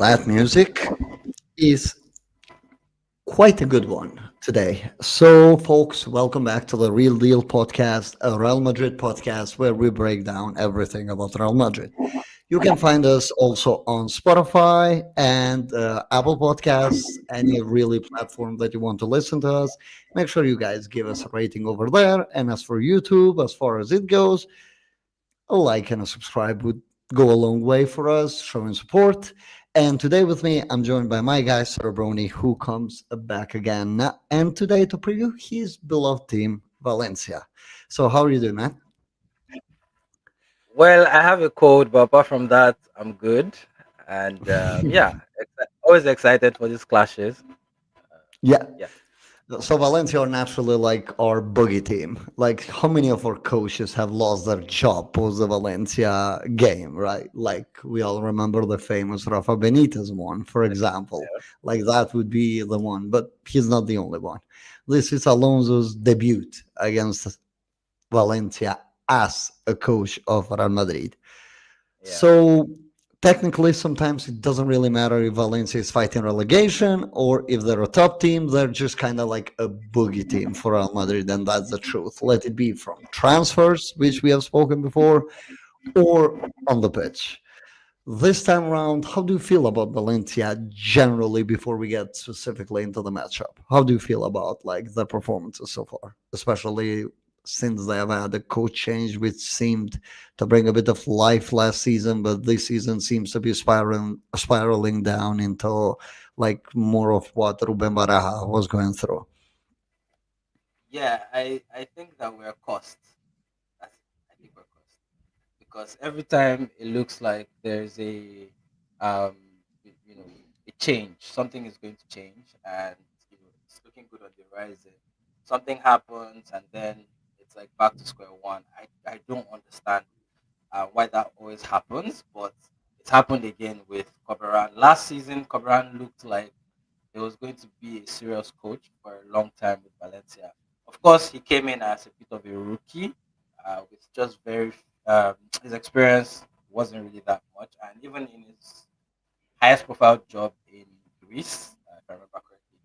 That music is quite a good one today. So, folks, welcome back to the Real Deal podcast, a Real Madrid podcast where we break down everything about Real Madrid. You can find us also on Spotify and Apple Podcasts, any really platform that you want to listen to us. Make sure you guys give us a rating over there. And as for YouTube, as far as it goes, a like and a subscribe would go a long way for us, showing support. And today with me, I'm joined by my guy, Cerebrone, who comes back again. And today to preview his beloved team, Valencia. So, how are you doing, man? Well, I have a cold, but apart from that, I'm good. And always excited for these clashes. Yeah. Yeah. So Valencia are naturally like our boogie team. Like how many of our coaches have lost their job post the Valencia game, right? Like we all remember the famous Rafa Benitez one, for example. Like that would be the one, but he's not the only one. This is Alonso's debut against Valencia as a coach of Real Madrid. Yeah. So technically, sometimes it doesn't really matter if Valencia is fighting relegation or if they're a top team. They're just kind of like a boogie team for Real Madrid, and that's the truth. Let it be from transfers, which we have spoken before, or on the pitch. This time around, how do you feel about Valencia generally before we get specifically into the matchup? How do you feel about like the performances so far, especially since they have had a coach change, which seemed to bring a bit of life last season, but this season seems to be spiraling down into like more of what Ruben Baraja was going through. Yeah, I think that we're cost. I think we're cost. Because every time it looks like there's um you know a change, something is going to change and it's looking good on the horizon. Something happens and then it's like back to square one. I don't understand why that always happens, but it's happened again with Coberan. Last season, Coberan looked like he was going to be a serious coach for a long time with Valencia. Of course, he came in as a bit of a rookie, with just his experience wasn't really that much, and even in his highest profile job in Greece, if I remember correctly,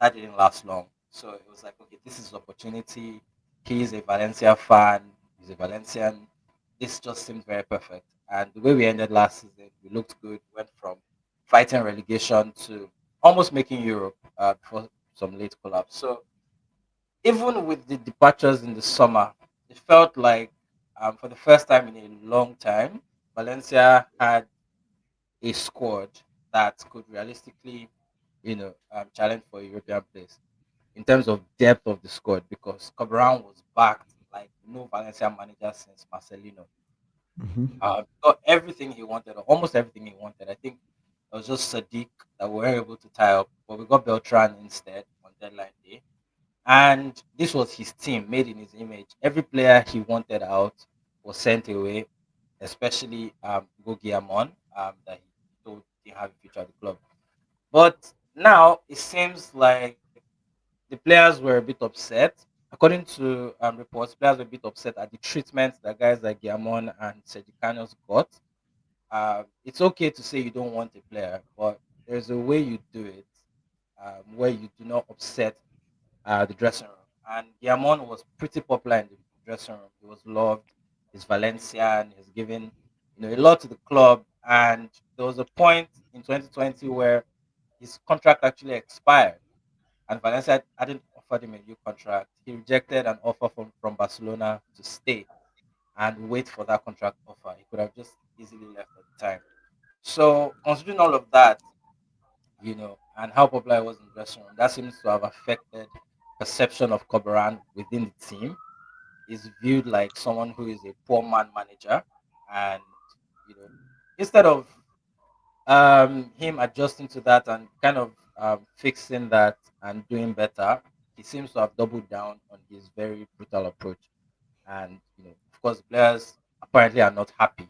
that didn't last long. So it was like, okay, this is opportunity. He's a Valencia fan. He's a Valencian. This just seemed very perfect. And the way we ended last season, we looked good. Went from fighting relegation to almost making Europe before some late collapse. So even with the departures in the summer, it felt like for the first time in a long time, Valencia had a squad that could realistically, challenge for a European place in terms of depth of the squad because Cabral was backed like no Valencia manager since Marcelino. Mhm. Got everything he wanted, or almost everything he wanted. I think it was just Sadiq that we were able to tie up, but we got Beltran instead on deadline day. And this was his team, made in his image. Every player he wanted out was sent away, especially Gogiamon, that he told didn't have a future at the club. But now it seems like the players were a bit upset. According to reports, players were a bit upset at the treatment that guys like Giamon and Sergicanos got. It's okay to say you don't want a player, but there's a way you do it where you do not upset the dressing room. And Giamon was pretty popular in the dressing room. He was loved. He's Valencian. He's given a lot to the club. And there was a point in 2020 where his contract actually expired and Valencia hadn't offered him a new contract. He rejected an offer from Barcelona to stay and wait for that contract offer. He could have just easily left at the time. So, considering all of that, and how popular he was in the dressing room, that seems to have affected perception of Coberan within the team. He's viewed like someone who is a poor man manager, and you know, instead of him adjusting to that and kind of fixing that and doing better, he seems to have doubled down on his very brutal approach. And of course, players apparently are not happy.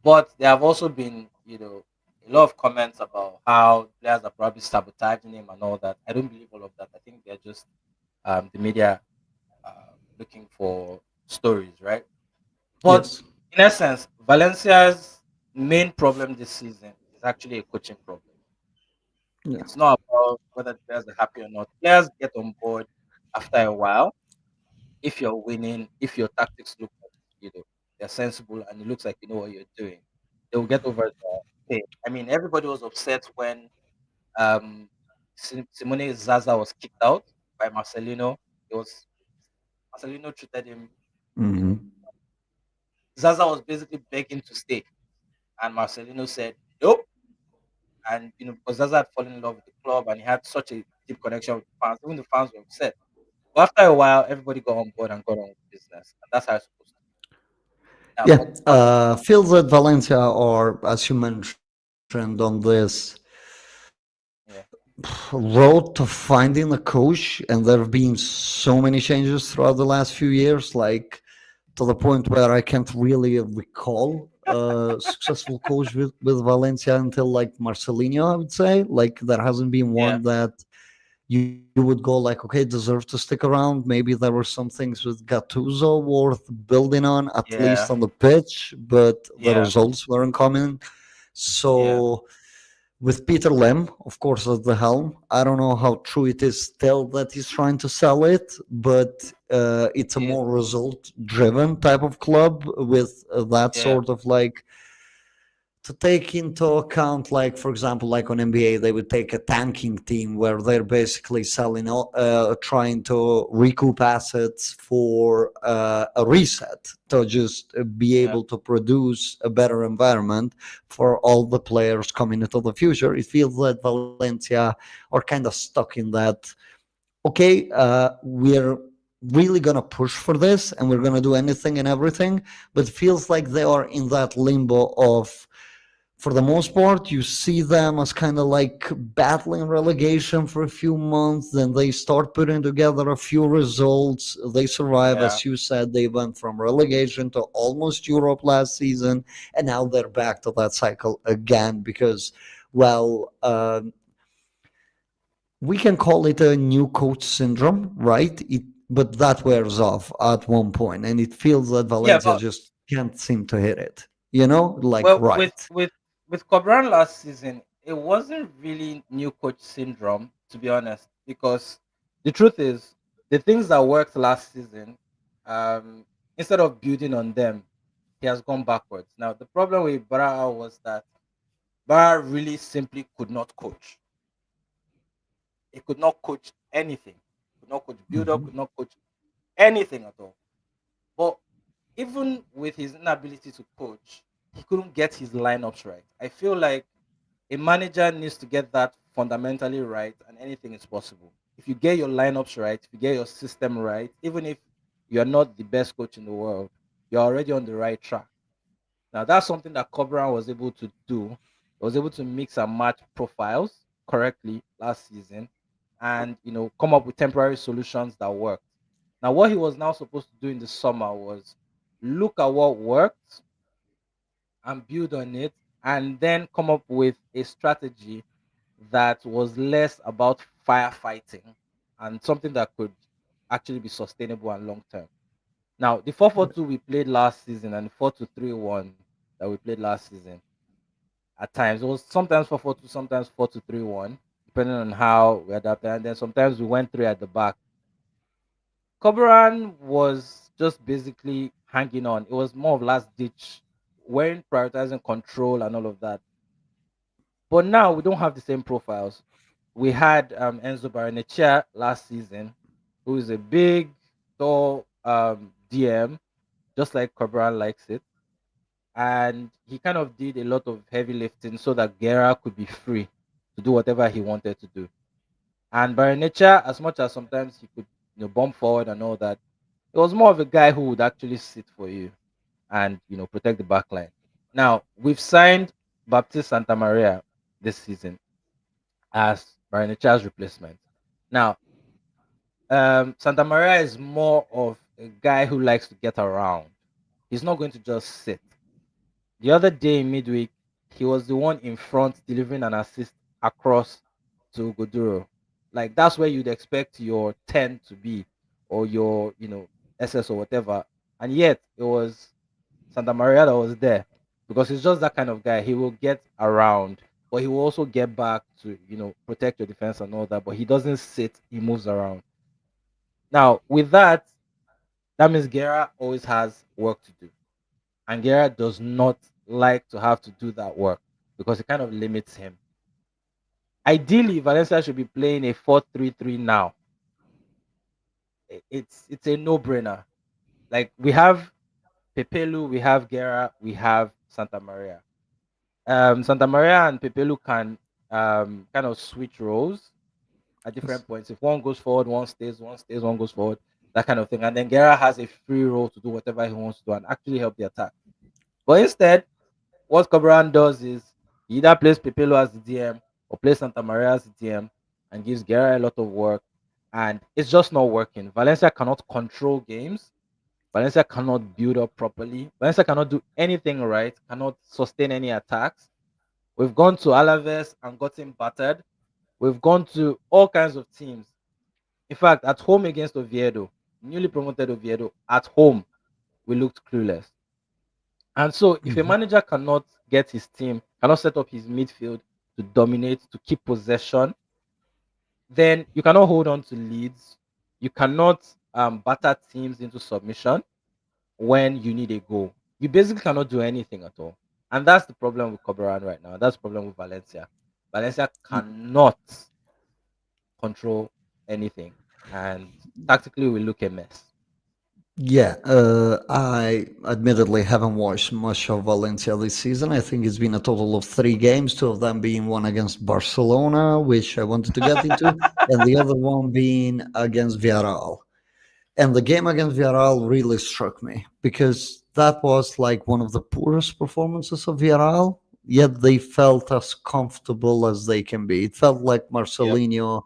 But there have also been, a lot of comments about how players are probably sabotaging him and all that. I don't believe all of that. I think they're just the media looking for stories, right? But Yes. in essence, Valencia's main problem this season is is actually a coaching problem. Yeah. It's not about whether the players are happy or not. Players get on board after a while. If you're winning, if your tactics look like, they're sensible and it looks like you know what you're doing, they'll get over the pain. I mean, everybody was upset when um, Simone Zaza was kicked out by Marcelino. It was Marcelino treated him, you know, Hmm. Zaza was basically begging to stay, and Marcelino said nope. And because Zaza had fallen in love with the club and he had such a deep connection with the fans, even the fans were upset. But after a while, everybody got on board and got on with business, and that's how it's supposed to be. Now, Yeah. but Feels that Valencia are, as you mentioned, on this yeah, road to finding a coach, and there have been so many changes throughout the last few years, like to the point where I can't really recall a successful coach with Valencia until like Marcelino, I would say. Like there hasn't been yeah, one that you would go like, okay, deserve to stick around. Maybe there were some things with Gattuso worth building on, at least yeah, on the pitch, but the yeah, results weren't coming. yeah, So with Peter Lim, of course, at the helm. I don't know how true it is still that he's trying to sell it, but it's a yeah, more result-driven type of club with that yeah, sort of like to take into account, like for example, like on NBA, they would take a tanking team where they're basically selling, trying to recoup assets for a reset to just be yeah, able to produce a better environment for all the players coming into the future. It feels that Valencia are kind of stuck in that. Okay, we're really gonna push for this, and we're gonna do anything and everything, but it feels like they are in that limbo of for the most part, you see them as kind of like battling relegation for a few months. Then they start putting together a few results. They survive. yeah, As you said, they went from relegation to almost Europe last season. And now they're back to that cycle again because, well, we can call it a new coach syndrome, right? But that wears off at one point, and it feels that yeah. Valencia But just can't seem to hit it. Like well, with right. with with Cobran last season, it wasn't really new coach syndrome, to be honest, because the truth is the things that worked last season, um, instead of building on them, he has gone backwards. Now the problem with Bara was that Bara really simply could not coach. He could not coach anything. Could not coach build up. Could Mhm. not coach anything at all. But even with his inability to coach, he couldn't get his lineups right. I feel like a manager needs to get that fundamentally right, and anything is possible. If you get your lineups right, if you get your system right, even if you're not the best coach in the world, you're already on the right track. Now that's something that Cobran was able to do. He was able to mix and match profiles correctly last season, and come up with temporary solutions that worked. Now what he was now supposed to do in the summer was look at what worked and build on it, and then come up with a strategy that was less about firefighting and something that could actually be sustainable and long term. Now, the 4-4-2 we played last season and the 4-2-3-1 that we played last season, at times it was sometimes 4-4-2, sometimes 4-2-3-1, depending on how we adapted. And then sometimes we went three at the back. Koberan was just basically hanging on. It was more of last ditch, when prioritizing control and all of that. But now we don't have the same profiles. We had Enzo Baranechea last season, who is a big, tall DM, just like Cabral likes it. And he kind of did a lot of heavy lifting so that Guerra could be free to do whatever he wanted to do. And Baranechea, as much as sometimes he could bomb forward and all that, he was more of a guy who would actually sit for you and protect the back line. Now we've signed Baptiste Santa Maria this season as Barnecha's replacement. Now, Santa Maria is more of a guy who likes to get around. He's not going to just sit. The other day in midweek, he was the one in front delivering an assist across to Goduro. Like that's where you'd expect your 10 to be, or your SS or whatever. And yet it was Santa Maria that was there, because he's just that kind of guy. He will get around. but he will also get back to protect your defense and all that. But he doesn't sit; he moves around. Now, with that, that means Guerra always has work to do, and Guerra does not like to have to do that work because it kind of limits him. Ideally, Valencia should be playing a 4-3-3 now. It's a no-brainer. Like we have Pepelu, we have Guerra, we have Santa Maria. Santa Maria and Pepelu can kind of switch roles at different points. If one goes forward, one stays, one goes forward, that kind of thing. And then Guerra has a free role to do whatever he wants to do and actually help the attack. But instead, what Cobran does is he either plays Pepelo as the DM or plays Santa Maria as the DM and gives Guerra a lot of work. And it's just not working. Valencia cannot control games. Valencia cannot build up properly. Valencia cannot do anything right, cannot sustain any attacks. We've gone to Alaves and gotten battered. We've gone to all kinds of teams. In fact, at home against Oviedo, newly promoted Oviedo, at home, we looked clueless. And so, if a Mhm. manager cannot get his team, cannot set up his midfield to dominate, to keep possession, then you cannot hold on to leads. You cannot batter teams into submission when you need a goal. You basically cannot do anything at all. And that's the problem with Coberan right now. That's the problem with Valencia. Valencia cannot control anything. And tactically, we look a mess. Yeah, I admittedly haven't watched much of Valencia this season. I think it's been a total of 3 games, two of them being one against Barcelona, which I wanted to get into, and the other one being against Villarreal. And the game against Villarreal really struck me because that was like one of the poorest performances of Villarreal, yet they felt as comfortable as they can be. It felt like Yep. Marcelinho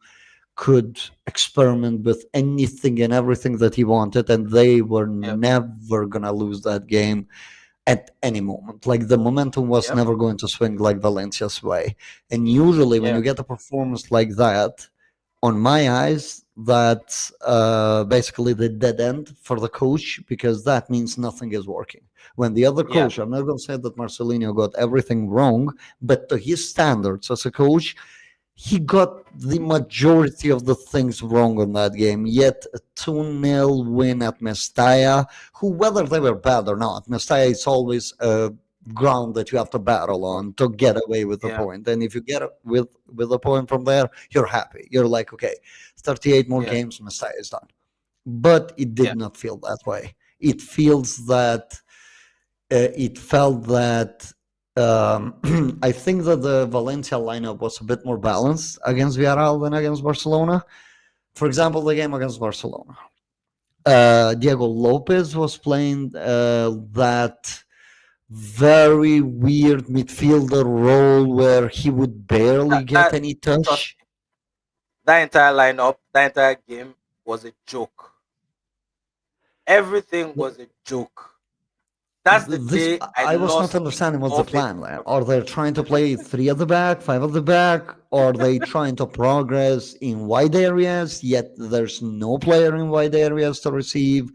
could experiment with anything and everything that he wanted, and they were Yep. never gonna lose that game at any moment. Like the momentum was Yep. never going to swing like Valencia's way. And usually, when Yeah. you get a performance like that, on my eyes, that's basically the dead end for the coach because that means nothing is working. When the other Yeah. coach, I'm not going to say that Marcelino got everything wrong, but to his standards as a coach, he got the majority of the things wrong on that game. Yet a 2-0 win at Mestalla, who, whether they were bad or not, Mestalla is always a ground that you have to battle on to get away with the Yeah. point. And if you get with a point from there, you're happy. You're like, okay, 38 more Yeah. games, Mestalla is done. But it did Yeah. not feel that way. It feels that it felt that I think that the Valencia lineup was a bit more balanced against Villarreal than against Barcelona. For example, the game against Barcelona, Diego Lopez was playing that very weird midfielder role where he would barely get That any trust touch. me, that entire lineup, that entire game was a joke. Everything was a joke. That's the This day I I was not lost understanding what's all the faith plan in there. Cobra. Are they trying to play three at the back, five at the back? Or are they trying to progress in wide areas, yet there's no player in wide areas to receive?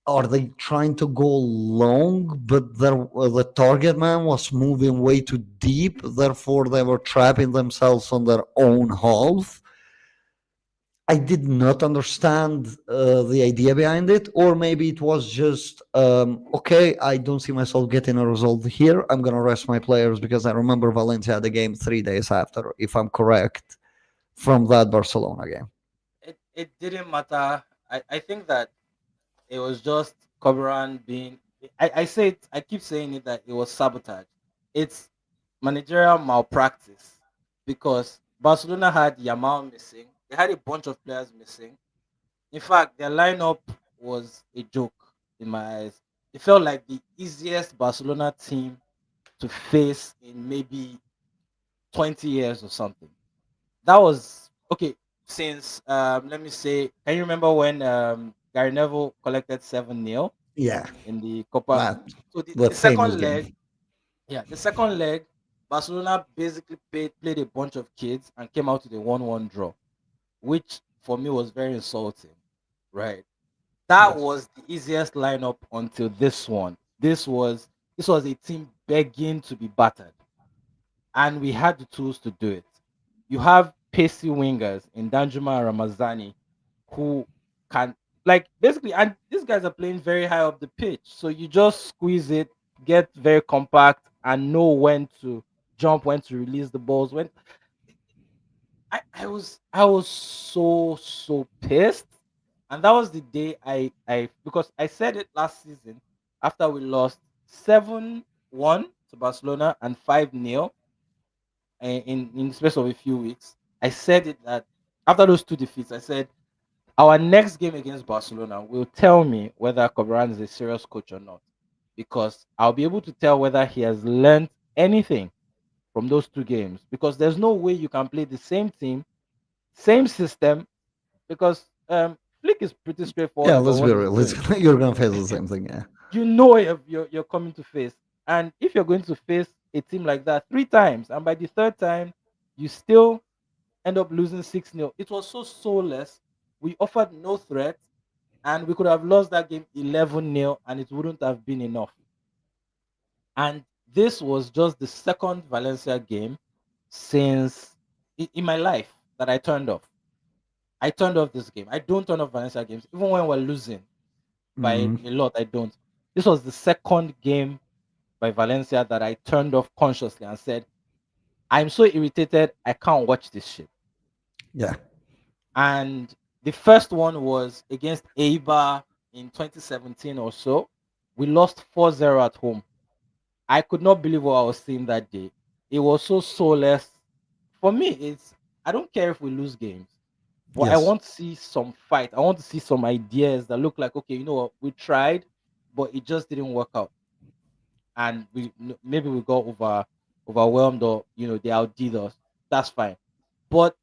Are they trying to go long, but the target man was moving way too deep, therefore they were trapping themselves on their own half? I did not understand the idea behind it, or maybe it was just okay. I don't see myself getting a result here. I'm gonna rest my players because I remember Valencia had a game 3 days after, if I'm correct, from that Barcelona game. It didn't matter. I think that it was just Cobran being. I say it. I keep saying it that it was sabotage. It's managerial malpractice because Barcelona had Yamal missing. They had a bunch of players missing. In fact, their lineup was a joke in my eyes. It felt like the easiest Barcelona team to face in maybe 20 years or something. That was okay. Since let me say, can you remember when Gary Neville collected 7-0 Yeah, in the Copa? that So the, the the famous second leg, game. yeah, the second leg, Barcelona basically played a bunch of kids and came out with a 1-1 draw, which for me was very insulting. Right. That Yes. was the easiest lineup until this one. This was a team begging to be battered. and we had the tools to do it. You have pacey wingers in Danjuma and Ramazani who can, like, basically, and these guys are playing very high up the pitch. So you just squeeze it, get very compact, and know when to jump, when to release the balls. When I was so pissed. And that was the day I because I said it last season after we lost 7-1 to Barcelona and 5-0 in the space of a few weeks. I said it that after those two defeats, I said our next game against Barcelona will tell me whether Cobran is a serious coach or not. Because I'll be able to tell whether he has learned anything from those two games. Because there's no way you can play the same team, same system, because Flick is pretty straightforward Yeah, about let's what be he's doing. realistic. You're gonna face the same thing. Yeah. You know what you're coming to face. And if you're going to face a team like that three times, and by the third time, you still end up losing 6-0, it was so soulless. We offered no threat, and we could have lost that game 11-0, and it wouldn't have been enough. And this was just the second Valencia game since in my life that I turned off. I turned off this game. I don't turn off Valencia games, even when we're losing by Mhm. a lot. I don't. This was the second game by Valencia that I turned off consciously and said, I'm so irritated, I can't watch this shit. Yeah. And the first one was against Eibar in 2017 or so. We lost 4-0 at home. I could not believe what I was seeing that day. It was so soulless. For me, it's I don't care if we lose games, but I Yes. want to see some fight. I want to see some ideas that look like, okay, you know what, we tried, but it just didn't work out. And maybe we got overwhelmed, or they outdid us. That's fine. But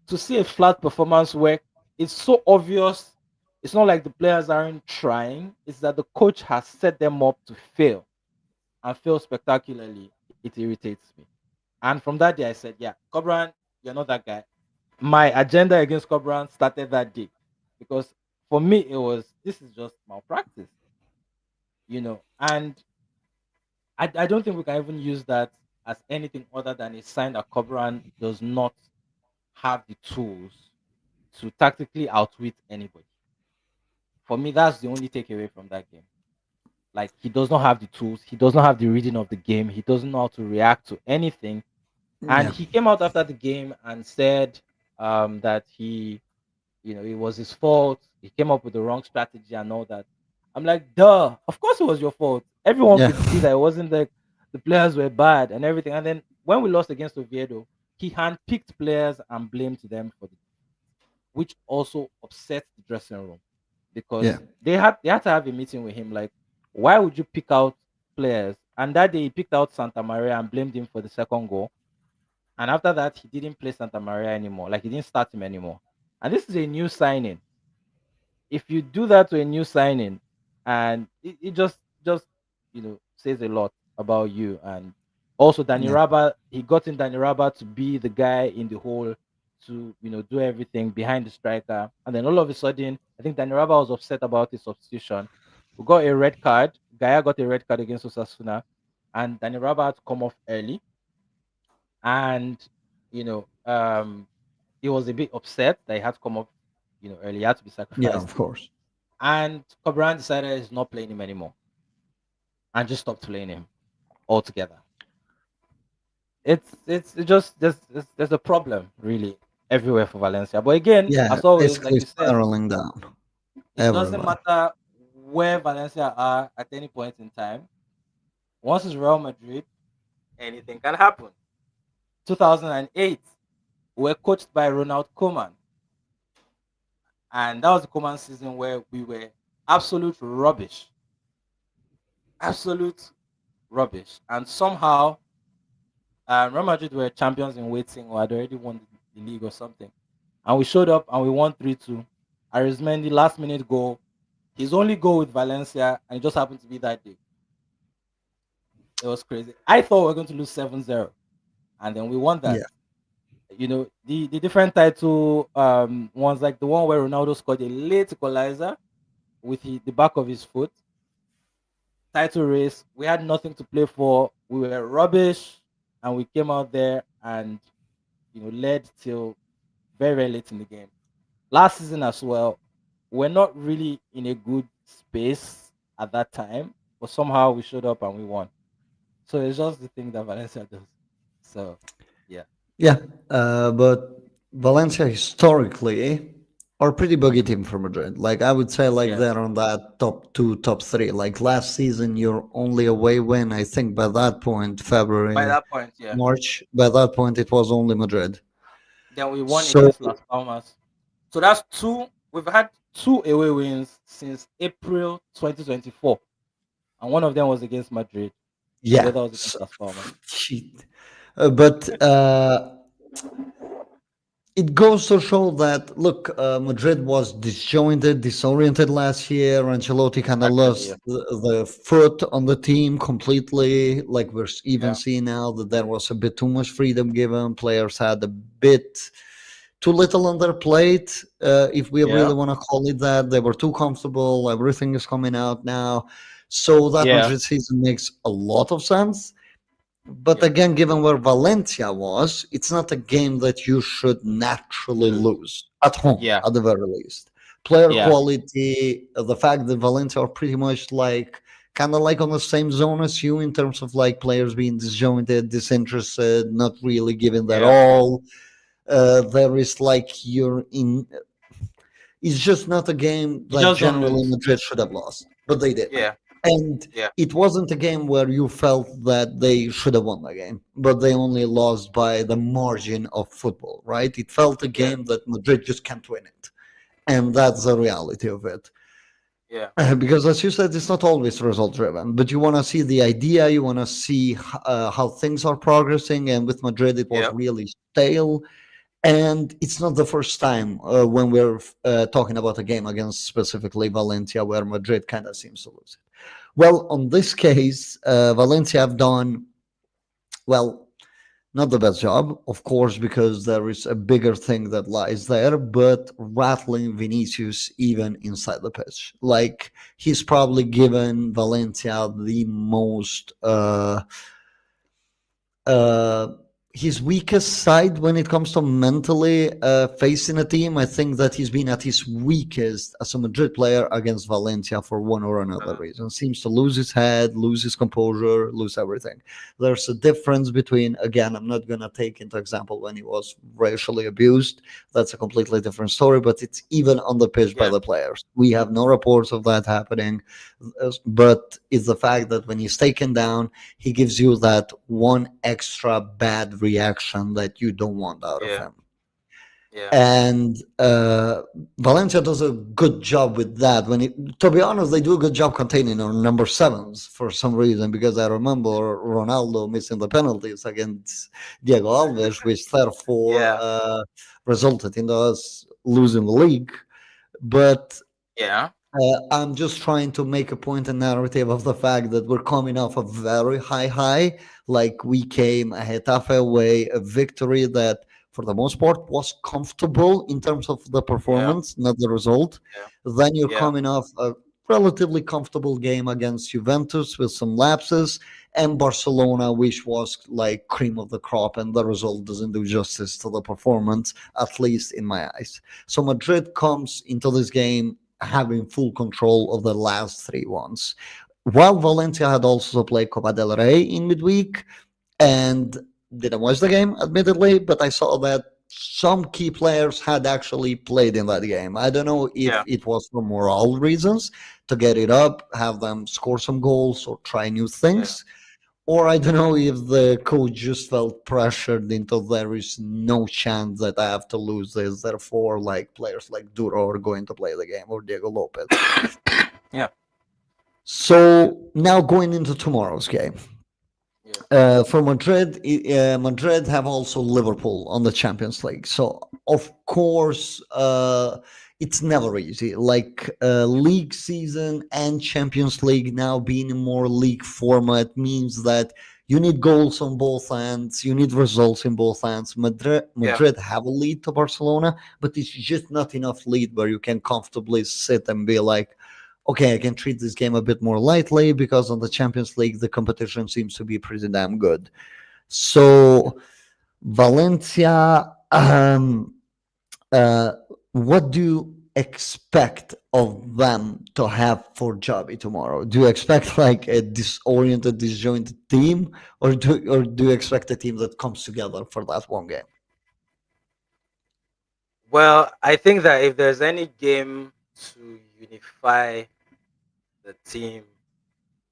to see a flat performance where it's so obvious, it's not like the players aren't trying, it's that the coach has set them up to fail and fail spectacularly. It irritates me. And from that day, I said, yeah, Cobran, you're not that guy. My agenda against Cobran started that day because for me, it was this is just malpractice. And I don't think we can even use that as anything other than a sign that Cobran does not have the tools to tactically outwit anybody. For me, that's the only takeaway from that game. Like, he does not have the tools, he does not have the reading of the game, he doesn't know how to react to anything. And Yeah. he came out after the game and said that it was his fault. He came up with the wrong strategy and all that. I'm like, duh, of course it was your fault. Everyone Yeah. could see that it wasn't like the players were bad and everything. And then when we lost against Oviedo, he handpicked players and blamed them for the which also upset the dressing room Yeah. because they had to have a meeting with him. Like, why would you pick out players? And that day he picked out Santa Maria and blamed him for the second goal. And after that, he didn't play Santa Maria anymore. Like, he didn't start him anymore. And this is a new signing. If you do that to a new signing, and it just says a lot about you. And also Danny Yeah. Raba, he got in Danny Raba to be the guy in the hole to do everything behind the striker. And then all of a sudden, I think Danny Raba was upset about his substitution. We got a red card. Gaia got a red card against Osasuna, and Danny Raba had to come off early. And he was a bit upset that he had to come up early. He had to be Yeah. sacrificed. Of course. And Cobran decided he's not playing him anymore and just stopped playing him altogether. It's just there's a problem really everywhere for Valencia. But again, Yeah. as always, like Basically you said, spiraling down it doesn't everywhere. matter where Valencia are at any point in time. Once it's Real Madrid, anything can happen. 2008, we're coached by Ronald Koeman, and that was the Koeman season where we were absolute rubbish, absolute rubbish, and somehow Real Madrid were champions in waiting or had already won the league or something. And we showed up and we won 3-2. Arizmendi last minute goal, his only goal with Valencia, and it just happened to be that day. It was crazy. I thought we were going to lose 7-0, and then we won that. Yeah. The different title ones, like the one where Ronaldo scored a late equalizer with the back of his foot. Title race, we had nothing to play for. We were rubbish. and we came out there and led till very very late in the game. Last season as well, we're not really in a good space at that time, but somehow we showed up and we won. So it's just the thing that Valencia does. So yeah, Yeah, but Valencia historically are a pretty buggy team for Madrid. Like I would say, like yes. they're on that top two, top three. Like last season, your only away win, I think by that point, By February, that point, yeah. March. By that point, it was only Madrid. Then we won So against Las Palmas. So that's two. We've had two away wins since April 2024, and one of them was against Madrid, and the yeah, other was against Las Palmas. shit. But it goes to show that look, Madrid was disjointed, disoriented last year. Ancelotti kind of Actually, yeah, lost the foot on the team completely. Like we're even yeah, seeing now that there was a bit too much freedom given. Players had a bit too little on their plate, if we yeah, really want to call it that. They were too comfortable. Everything is coming out now. So that yeah, Madrid season makes a lot of sense. But yeah. again, given where Valencia was, it's not a game that you should naturally Lose. lose at home, Yeah, at the very least. Player yeah, quality, the fact that Valencia are pretty much like kind of like on the same zone as you in terms of like players being disjointed, disinterested, not really giving their yeah. all. There is like you're in. It's just not a game You that just don't generally lose. Madrid should have lost, but they did. Yeah, And yeah, it wasn't a game where you felt that they should have won the game, but they only lost by the margin of football, right? It felt a yeah, game that Madrid just can't win it. And that's the reality of it. yeah, Because as you said, it's not always result driven, but you want to see the idea, you want to see how things are progressing. And with Madrid, it was yeah, really stale. And it's not the first time when we're talking about a game against specifically Valencia where Madrid kind of seems to lose it. Well, on this case, Valencia have done, well, not the best job, of course, because there is a bigger thing that lies there, but rattling Vinicius even inside the pitch. Like, he's probably given Valencia the most uh, his weakest side when it comes to mentally facing a team. I think that he's been at his weakest as a Madrid player against Valencia for one or another reason. Seems to lose his head, lose his composure, lose everything. There's a difference between, again, I'm not going to take into example when he was racially abused. That's a completely different story, but it's even on the pitch by yeah, the players. We have no reports of that happening, but it's the fact that when he's taken down, he gives you that one extra bad reaction that you don't want out of yeah, him. yeah, And Valencia does a good job with that. To be honest, they do a good job containing our number sevens for some reason. Because I remember Ronaldo missing the penalties against Diego Alves, which therefore yeah, resulted in us losing the league. But yeah, I'm just trying to make a point and narrative of the fact that we're coming off a very high. Like we came a Getafe away, a victory that, for the most part, was comfortable in terms of the yeah, performance, not the result. yeah, Then you're yeah, coming off a relatively comfortable game against Juventus with some lapses, and Barcelona, which was like cream of the crop, and the result doesn't do justice to the performance, at least in my eyes. So Madrid comes into this game having full control of the last three ones. While Valencia had also played Copa del Rey in midweek and didn't watch the game, admittedly, but I saw that some key players had actually played in that game. I don't know if yeah, it was for moral reasons to get it up, have them score some goals or try new yeah, things, or I don't know if the coach just felt pressured into there is no chance that I have to lose this. Therefore, like players like Duro are going to play the game or Diego Lopez. yeah, So now going into tomorrow's game. yeah, For Madrid, Madrid have also Liverpool on the Champions League. So of course, it's never easy. Like league season and Champions League now being in more league format means that you need goals on both ends. You need results in both ends. Madrid, yeah, Madrid have a lead to Barcelona, but it's just not enough lead where you can comfortably sit and be like, okay, I can treat this game a bit more lightly because on the Champions League, the competition seems to be pretty damn good. So Valencia, uh, what do you expect of them to have for Javi tomorrow? Do you expect like a disoriented, disjointed team, or do you expect a team that comes together for that one game? Well, I think that if there's any game to unify the team,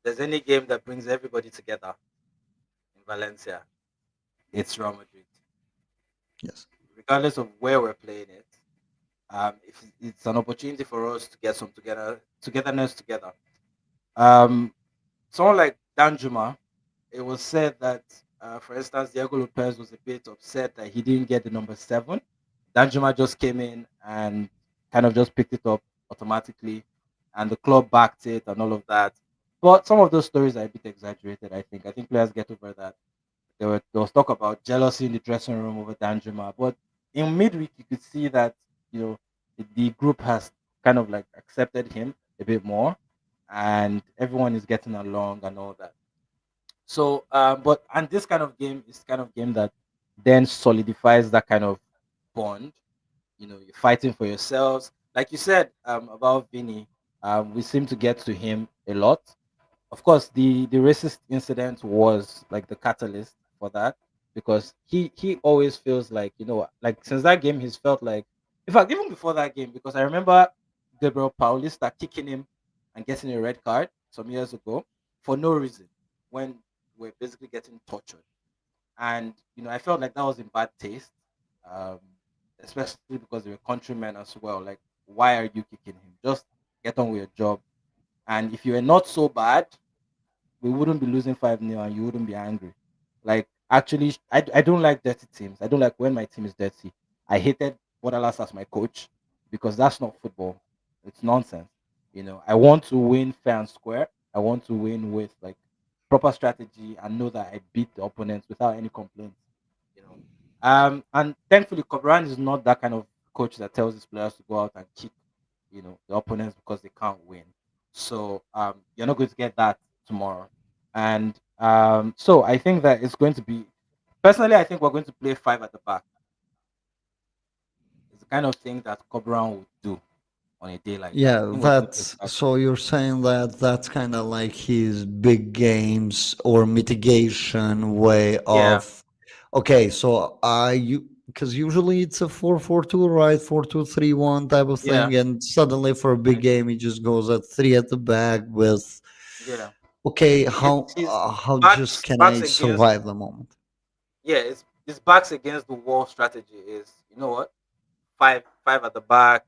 there's any game that brings everybody together in Valencia, it's Real Madrid. Yes. Regardless of where we're playing it, if it's an opportunity for us to get some togetherness together. Um, Someone like Danjuma, it was said that, for instance, Diego Lopez was a bit upset that he didn't get the number 7. Danjuma just came in and kind of just picked it up automatically, and the club backed it and all of that. But some of those stories are a bit exaggerated. I think players get over that. There was talk about jealousy in the dressing room over Danjuma, but in midweek you could see that, the group has kind of like accepted him a bit more, and everyone is getting along and all that. So, but and this kind of game is kind of game that then solidifies that kind of bond. You're fighting for yourselves, like you said, about Vinny. We seem to get to him a lot. Of course, the racist incident was like the catalyst for that, because he always feels like, like since that game he's felt like, in fact, even before that game, because I remember Gabriel Paulista kicking him and getting a red card some years ago for no reason, when we're basically getting tortured. And I felt like that was in bad taste, um, especially because they were countrymen as well. Like, why are you kicking him? Just get on with your job. And if you were not so bad, we wouldn't be losing 5-0 and you wouldn't be angry. Like, actually, I don't like dirty teams. I don't like when my team is dirty. I hated Waterlas as my coach, because that's not football. It's nonsense. I want to win fair and square. I want to win with like proper strategy and know that I beat the opponents without any complaints. You know. And thankfully Cobran is not that kind of coach that tells his players to go out and kick, the opponents because they can't win. So you're not going to get that tomorrow. And so I think that it's going to be, personally, I think we're going to play five at the back. It's the kind of thing that Cobran would do on a day like that. I Yeah, think we're going to play that's five. so you're saying that that's kind of like his big games or mitigation way Yeah, of, okay, so you, because usually it's a 4-4-2, right? 4-2-3-1 type of yeah. thing, and suddenly for a big Mhm. game he just goes at three at the back with, Yeah. okay, It's his how just backs can backs I against, survive the moment? yeah, it's backs against the wall strategy is, you know what? Five at the back.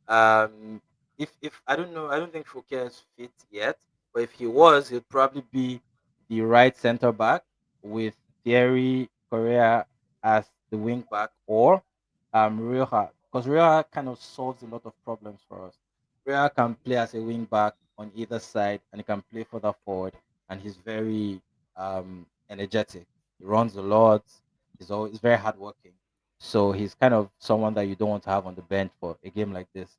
Um, if I don't know, I don't think Fouquet is fit yet, but if he was, he'd probably be the right center back with Thierry Correa as the wing back, or Rioja, because Rioja kind of solves a lot of problems for us. Rioja can play as a wing back on either side, and he can play further forward, and he's very energetic. He runs a lot. He's very hardworking. So he's kind of someone that you don't want to have on the bench for a game like this,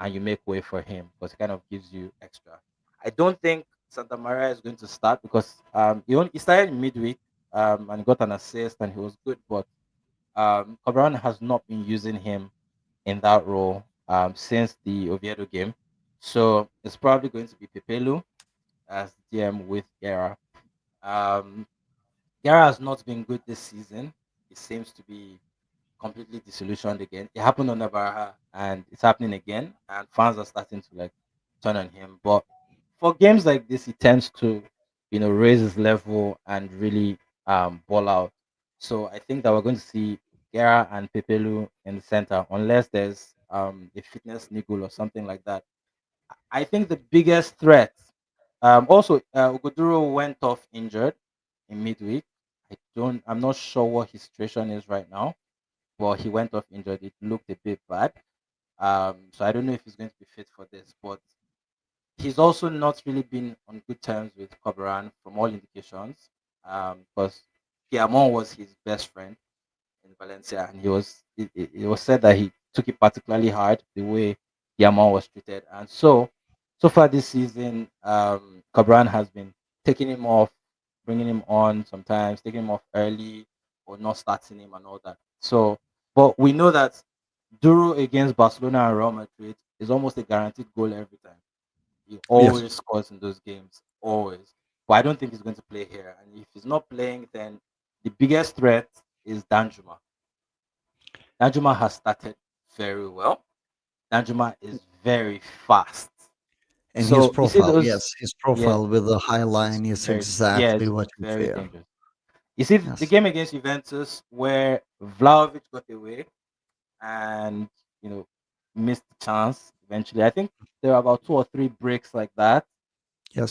and you make way for him because he kind of gives you extra. I don't think Santa Maria is going to start because he started in midweek, and got an assist and he was good, but Cabran has not been using him in that role since the Oviedo game. So it's probably going to be Pepelu as DM with Guerra. Um, Guerra has not been good this season. He seems to be completely disillusioned again. It happened on Navarra and it's happening again, and fans are starting to like turn on him. But for games like this, he tends to, raise his level and really ball out. So I think that we're going to see Guerra and Pepelu in the center, unless there's a fitness niggle or something like that. I think the biggest threat. Also, Ugoduro went off injured in midweek. I'm not sure what his situation is right now, but he went off injured. It looked a bit bad. So I don't know if he's going to be fit for this, but he's also not really been on good terms with Corberan from all indications. Because Piamon was his best friend in Valencia, and it was said that he took it particularly hard the way Piamon was treated, and so far this season, Corberan has been taking him off, bringing him on sometimes, taking him off early, or not starting him and all that. So, but we know that Duro against Barcelona and Real Madrid is almost a guaranteed goal every time. He Yes, always scores in those games, always. But I don't think he's going to play here. And if he's not playing, then the biggest threat is Danjuma. Danjuma has started very well. Danjuma is very fast. and his So you see profile, those, yes, his yeah, profile with the high it's line is very, yeah, exactly it's what you very fear. dangerous. You see the Yes, game against Juventus where Vlahovic got away and you know missed the chance eventually. I think there were about two or three breaks like that.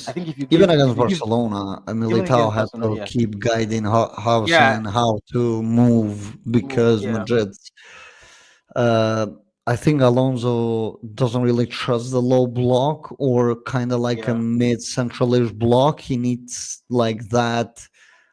I yes. think Even if against you give Barcelona, even Militao against had Barcelona, to yeah, keep guiding yeah, Hausen how to move move, because yeah, Madrid's. Uh, I think Alonso doesn't really trust the low block or kind of like a yeah, mid centralish block. He needs like that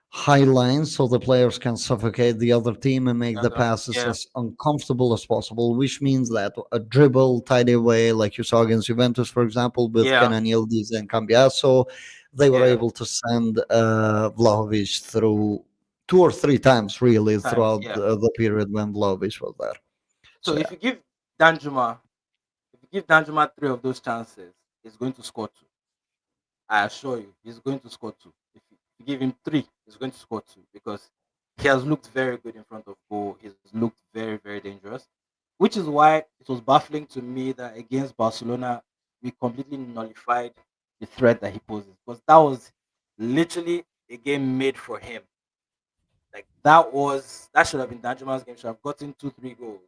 high line so the players can suffocate the other team and make the passes yeah, as uncomfortable as possible, which means that a dribble tidy away, like you saw against Juventus, for example, with yeah, Kenan Yildiz and Cambiaso, they were yeah. able to send Vlahovic through two or three times, really, Times, throughout yeah. the period when Vlahovic was there. So So, yeah. If you give Danjuma three of those chances, he's going to score two. I assure you, he's going to score two. If you give him three, he's going to score two because he has looked very good in front of goal. He's looked very, very dangerous, which is why it was baffling to me that against Barcelona, we completely nullified the threat that he poses because that was literally a game made for him. Like that should have been Danjuma's game. Should have gotten two, three goals,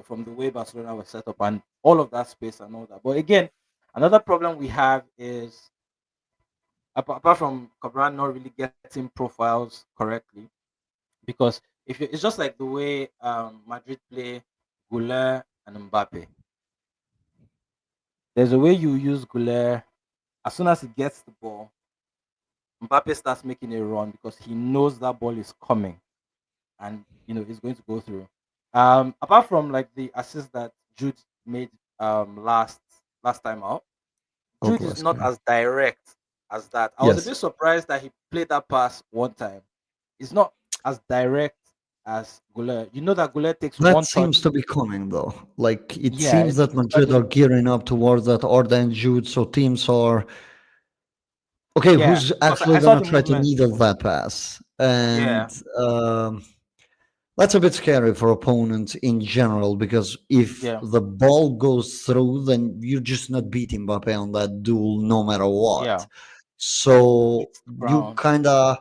from the way Barcelona was set up and all of that space and all that. But again, another problem we have is apart from Cabral not really getting profiles correctly, because it's just like the way Madrid play Goulet and Mbappe. There's a way you use Goulet. As soon as he gets the ball, Mbappe starts making a run because he knows that ball is coming and he's going to go through. Apart from like the assist that Jude made last time out, Oh, Jude is not Glasgow. as direct as that. I was a Yes. bit surprised that he played that pass one time. It's not as direct as Goulet. You know that Goulet takes That one seems touch. to be coming though. Like it Yeah, seems that it's Madrid are starting. gearing up towards that Arda and Jude, so teams are okay. Yeah, Who's because actually I saw gonna the try to movement. needle that pass? And Yeah, that's a bit scary for opponents in general because if yeah, the ball goes through, then you're just not beating Mbappe on that duel no matter what. yeah. Then it So hits the you ground. kind of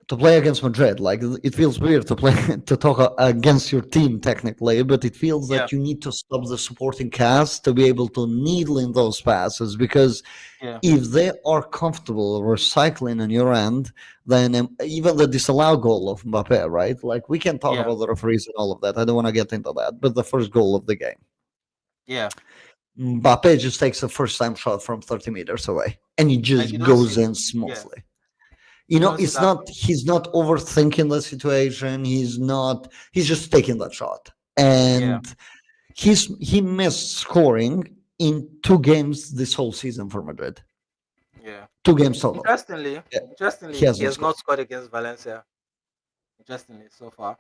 to play against Madrid. Like it feels weird to play to talk against your team technically, but it feels Yeah, that you need to stop the supporting cast to be able to needle in those passes because yeah, if they are comfortable recycling on your end, then even the disallowed goal of Mbappe, right? Like we can talk yeah, about the referees and all of that. I don't want to get into that, but the first goal of the game, yeah. Mbappe just takes a first time shot from 30 meters away, and it And you just don't goes see, in yeah, smoothly. you don't see It's that. not he's not overthinking the situation. He's just taking that shot. Yeah, And he missed scoring in two games this whole season for Madrid. yeah. Two games total. Interestingly, Yeah, he interestingly, he hasn't has scored. not scored against Valencia. Interestingly, so far,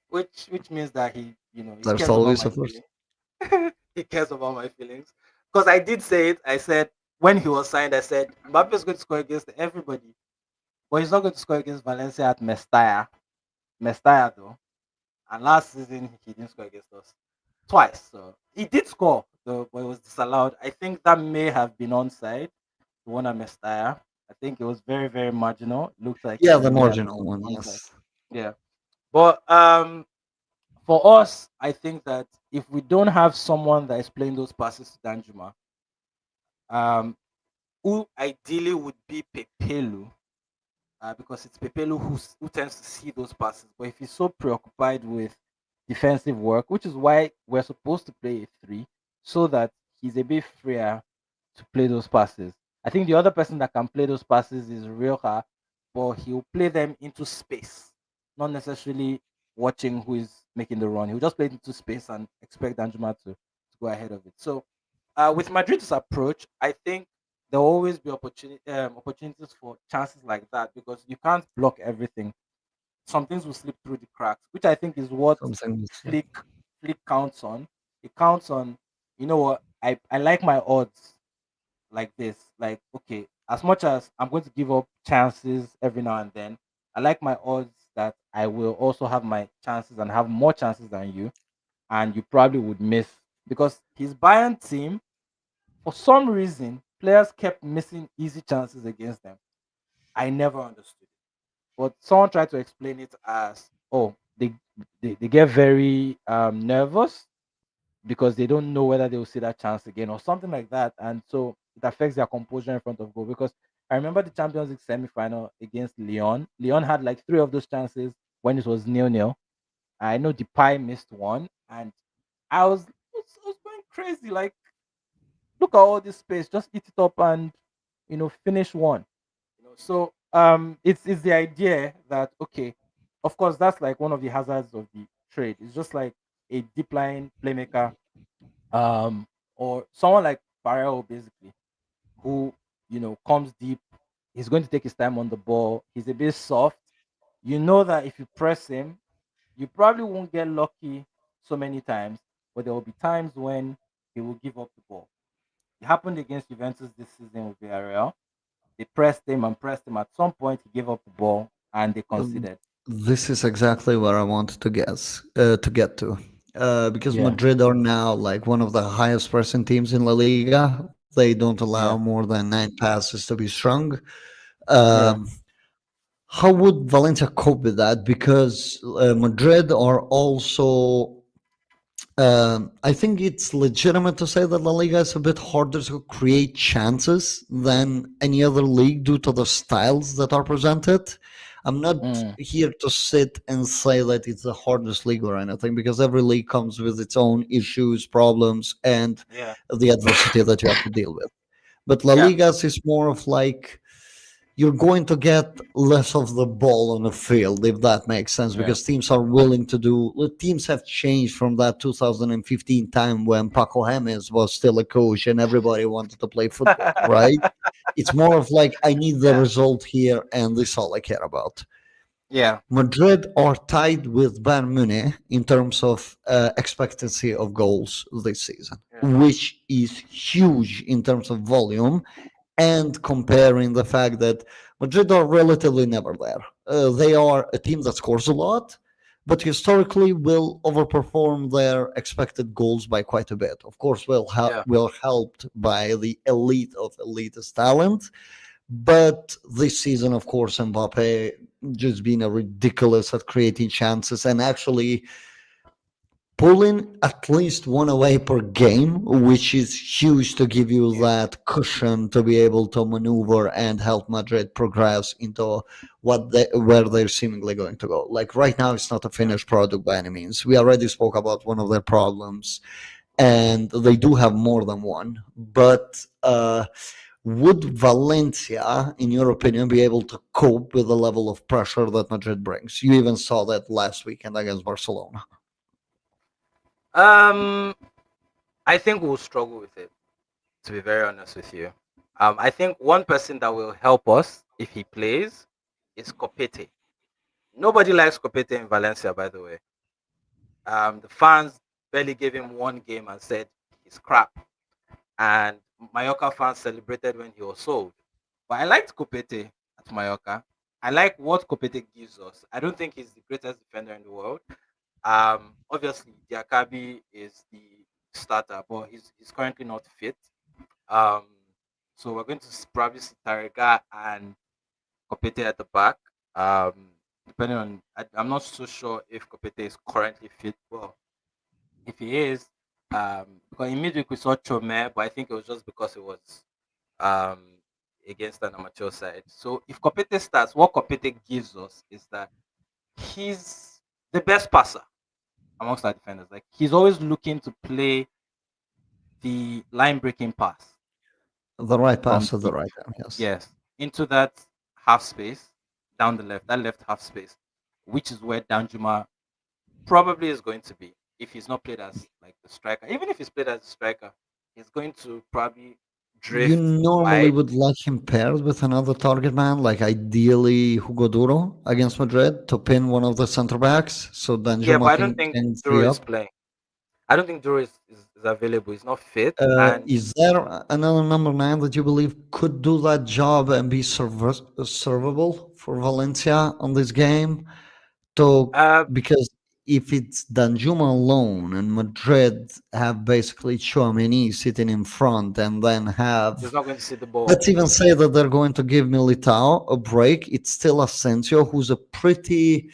which means that he There's cares about always my a first. feelings. He cares about my feelings because I did say it. I said when he was signed, I said Mbappe is going to score against everybody, but he's not going to score against Valencia at Mestalla. Mestalla though, and last season he didn't score against us twice. So he did score though, but it was disallowed. I think that may have been onside. The one at Mestalla. I think it was very very marginal. It looked like Yeah, it the may have marginal been one, onside. yes. Yeah, but for us, I think that if we don't have someone that is playing those passes to Danjuma, um, who ideally would be Pepelu, because it's Pepelu who tends to see those passes. But if he's so preoccupied with defensive work, which is why we're supposed to play a three, so that he's a bit freer to play those passes. I think the other person that can play those passes is Rioja, but he'll play them into space, not necessarily watching who is making the run. He'll just play it into space and expect Danjuma to go ahead of it. So, with Madrid's approach, I think there will always be opportunities for chances like that because you can't block everything. Some things will slip through the cracks, which I think is what Something was, Flick Flick counts on. It counts on, you know what, I like my odds like this. Like, okay, as much as I'm going to give up chances every now and then, I like my odds that I will also have my chances and have more chances than you, and you probably would miss because his Bayern team, for some reason, players kept missing easy chances against them. I never understood it. But someone tried to explain it as, oh, they get very nervous because they don't know whether they will see that chance again or something like that. And so it affects their composure in front of goal. Because I remember the Champions League semi-final against Lyon. Lyon had like three of those chances when it was nil-nil. I know Depay missed one, and I was going crazy. Like, look at all this space, just eat it up and finish one. So it's the idea that, okay, of course that's like one of the hazards of the trade. It's just like a deep line playmaker, um, or someone like Barrel basically, who comes deep. He's going to take his time on the ball. He's a bit soft. You know that if you press him, you probably won't get lucky so many times, but there will be times when he will give up the ball. It happened against Juventus this season with Villarreal. They pressed him and pressed him. At some point, he gave up the ball and they um, conceded. this is exactly where I wanted to get to. Because Yeah, Madrid are now like one of the highest pressing teams in La Liga. They don't allow yeah, more than 9 passes to be strong. yeah, Um, how would Valencia cope with that? Because Madrid are also I think it's legitimate to say that La Liga is a bit harder to create chances than any other league due to the styles that are presented. I'm not mm, here to sit and say that it's the hardest league or anything because every league comes with its own issues, problems, and yeah, the adversity that you have to deal with. But La yeah, Liga's is more of like you're going to get less of the ball on the field, if that makes sense, yeah, because teams are willing to do. Teams have changed from that 2015 time when Paco James was still a coach and everybody wanted to play football, right? It's more of like, I need the yeah, result here, and this is all I care about. yeah, Madrid are tied with Bayern Munich in terms of expectancy of goals this season, yeah, which is huge in terms of volume and comparing the fact that Madrid are relatively never there. They are a team that scores a lot, but historically will overperform their expected goals by quite a bit. Of course, yeah, will helped by the elite of elitist talent, but this season, of course, Mbappe just being a ridiculous at creating chances and actually pulling at least one away per game, which is huge to give you yeah, that cushion to be able to maneuver and help Madrid progress into where they're seemingly going to go. Like right now, it's not a yeah. finished product by any means. We already spoke about one of their problems, and they do have more than one. But would Valencia, in your opinion, be able to cope with the level of pressure that Madrid brings? You even saw that last weekend against Barcelona. Um, I think we'll struggle with it. To be very honest with you, I think one person that will help us if he plays is Copete. Nobody likes Copete in Valencia, by the way. The fans barely gave him one game and said he's crap. And Mallorca fans celebrated when he was sold. But I liked Copete at Mallorca. I like what Copete gives us. I don't think he's the greatest defender in the world. Obviously, Diakabi is the starter, but he's currently not fit. Um, so we're going to probably see Tariga and Copete at the back. Depending on, I'm not so sure if Copete is currently fit. Well, if he is, because in midweek we saw Chome, but I think it was just because it was um, against an amateur side. So if Kopete starts, what Kopete gives us is that he's the best passer amongst our defenders. Like he's always looking to play the line breaking pass The right from pass at the deep, right time, yes. yes, into that half space down the left, that left half space, which is where Danjuma probably is going to be if he's not played as like the striker. Even if he's played as a striker, he's going to probably You drift normally wide. would like him paired with another target man, like ideally Hugo Duro against Madrid to pin one of the center backs, so Yeah, but Danjuma I don't think can Duro free is up. playing. I don't think Duro is available. He's not fit, and Is there another number nine that you believe could do that job and be servable for Valencia on this game? So, uh, because if it's Danjuma alone and Madrid have basically Chouameni sitting in front and then he's have, not going to see the ball. let's even say that they're going to give Militao a break, it's still Asensio, who's a pretty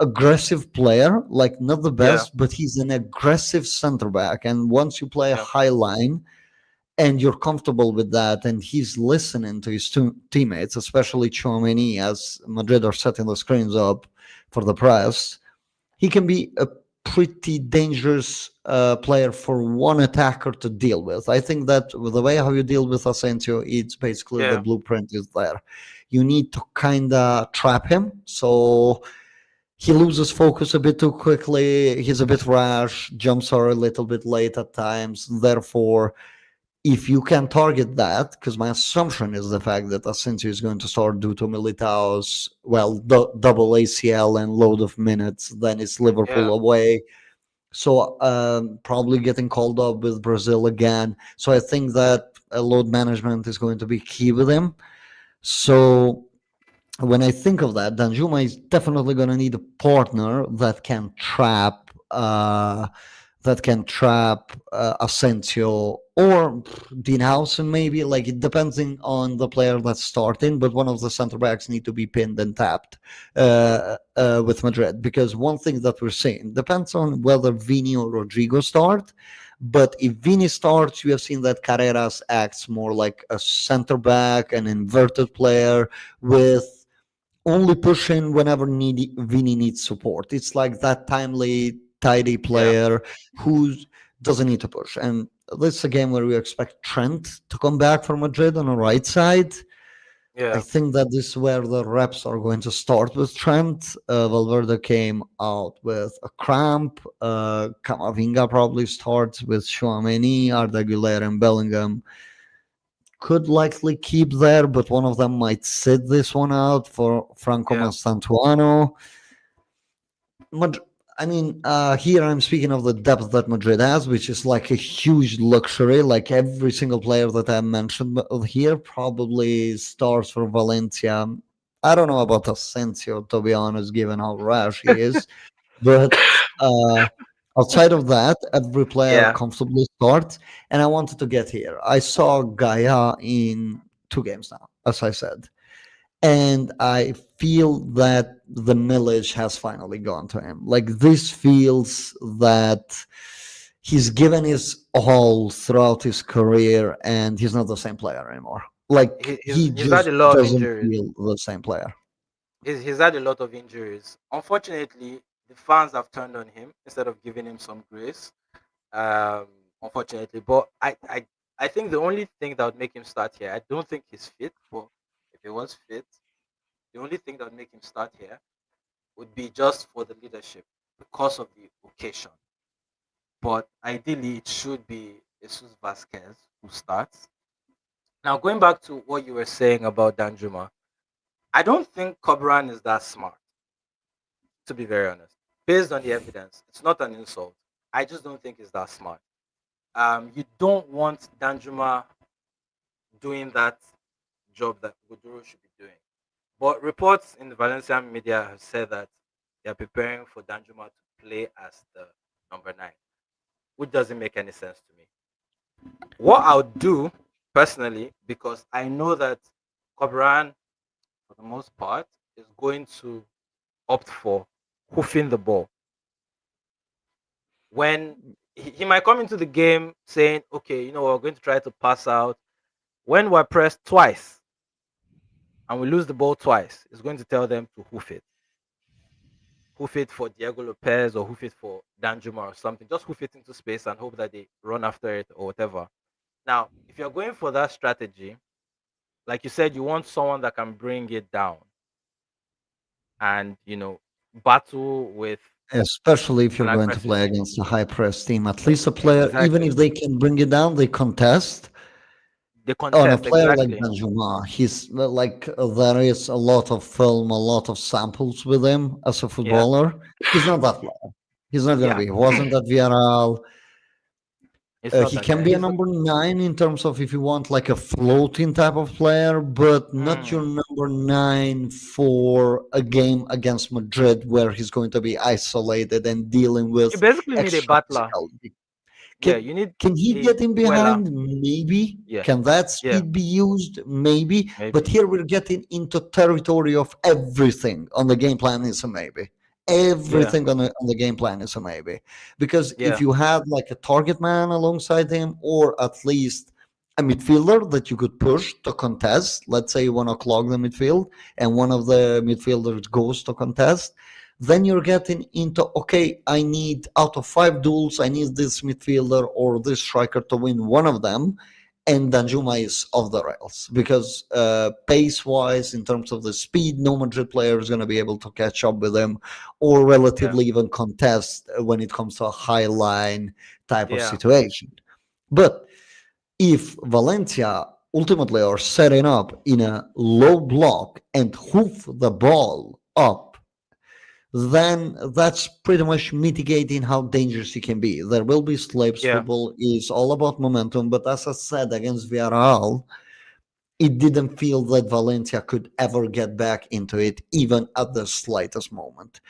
aggressive player, like not the Yeah, best, but he's an aggressive center back. And once you play a yeah, high line, and you're comfortable with that, and he's listening to his teammates, especially Chouameni, as Madrid are setting the screens up for the press, he can be a pretty dangerous player for one attacker to deal with. I think that with the way how you deal with Asensio, it's basically the yeah, blueprint is there. You need to kind of trap him, so he loses focus a bit too quickly. He's a bit rash, jumps are a little bit late at times. Therefore, if you can target that, because my assumption is the fact that Asensio is going to start due to Militao's, well, double ACL and load of minutes, then it's yeah, Liverpool away. So probably getting called up with Brazil again. So I think that load management is going to be key with him. So when I think of that, Danjuma is definitely going to need a partner that can trap Asensio or Dean Howson maybe. Like it depending on the player that's starting, but one of the center backs need to be pinned and tapped with Madrid because one thing that we're seeing depends on whether Vini or Rodrigo start. But if Vini starts, you have seen that Carreras acts more like a center back, an inverted player with only pushing whenever Vini needs support. It's like that timely, tidy yeah, player who doesn't need to push. And this is a game where we expect Trent to come back for Madrid on the right side. I yeah. think that this is where the reps are going to start with Trent. Valverde came out with a cramp. Camavinga probably starts with Chouameni, Arda Güler, and Bellingham could likely keep there, but one of them might sit this one out for Franco Yeah. Mastantuano. Mad- I mean, here I'm speaking of the depth that Madrid has, which is like a huge luxury. Like every single player that I mentioned here probably starts for Valencia. I don't know about Asensio, to be honest, given how rash he is. But outside of that, every player Yeah. comfortably starts. And I wanted to get here. I saw Gaia in 2 games now, as I said. And I feel that the millage has finally gone to him. Like this feels that he's given his all throughout his career and he's not the same player anymore. Like he He's had just a lot of doesn't injuries. feel the same player. He's had a lot of injuries. Unfortunately, the fans have turned on him instead of giving him some grace. Um, Unfortunately, but I think the only thing that would make him start here, I don't think he's fit. But if he was fit, the only thing that would make him start here would be just for the leadership because of the occasion. But ideally, it should be Jesus Vasquez who starts. Now, going back to what you were saying about Danjuma, I don't think Cobran is that smart, to be very honest. Based on the evidence, it's not an insult. I just don't think he's that smart. You don't want Danjuma doing that job that Goduro should be doing. But reports in the Valencian media have said that they are preparing for Danjuma to play as the number nine, which doesn't make any sense to me. What I'll do personally, because I know that Cobran, for the most part, is going to opt for hoofing the ball. When he might come into the game saying, okay, we're going to try to pass out. When we're pressed twice and we lose the ball twice, it's going to tell them to hoof it. Hoof it for Diego Lopez or hoof it for Danjuma or something. Just hoof it into space and hope that they run after it or whatever. Now, if you're going for that strategy, like you said, you want someone that can bring it down and, battle with Especially if you're an going to aggressive play team. against a high press team. At least a player, even Exactly. if they can bring it down, they contest. The On a contest, player like exactly. Benzema, there is a lot of film, a lot of samples with him as a Yeah, footballer. He's not that player. He's not gonna yeah. be. He wasn't at Villarreal. It's not He that can guy. be a He's number nine in terms of if you want like a floating type of player, but not your mm, number nine for a game against Madrid where he's going to be isolated and dealing you with basically need a extra battler. physicality. Yeah, Can you need can he a get in dweller. behind? Maybe. Yeah, Can that yeah, speed be used? Maybe. But maybe. here we're getting into territory of everything on the game plan is a maybe. Yeah, Everything on the game plan is a maybe. Because if yeah, you had like a target man alongside him, or at least a midfielder that you could push to contest, let's say you want to clog the midfield and one of the midfielders goes to contest, then you're getting into okay, I need out of five duels, I need this midfielder or this striker to win one of them, and Danjuma is off the rails because pace wise, in terms of the speed, no Madrid player is going to be able to catch up with him or yeah, relatively even contest when it comes to a high line type of yeah, situation. But if Valencia ultimately are setting up in a low block and hoof the ball up, then that's pretty much mitigating how dangerous it can be. There will be slips. yeah, Football is all about momentum. But as I said, against Villarreal, it didn't feel that Valencia could ever get back into it, even at the slightest moment.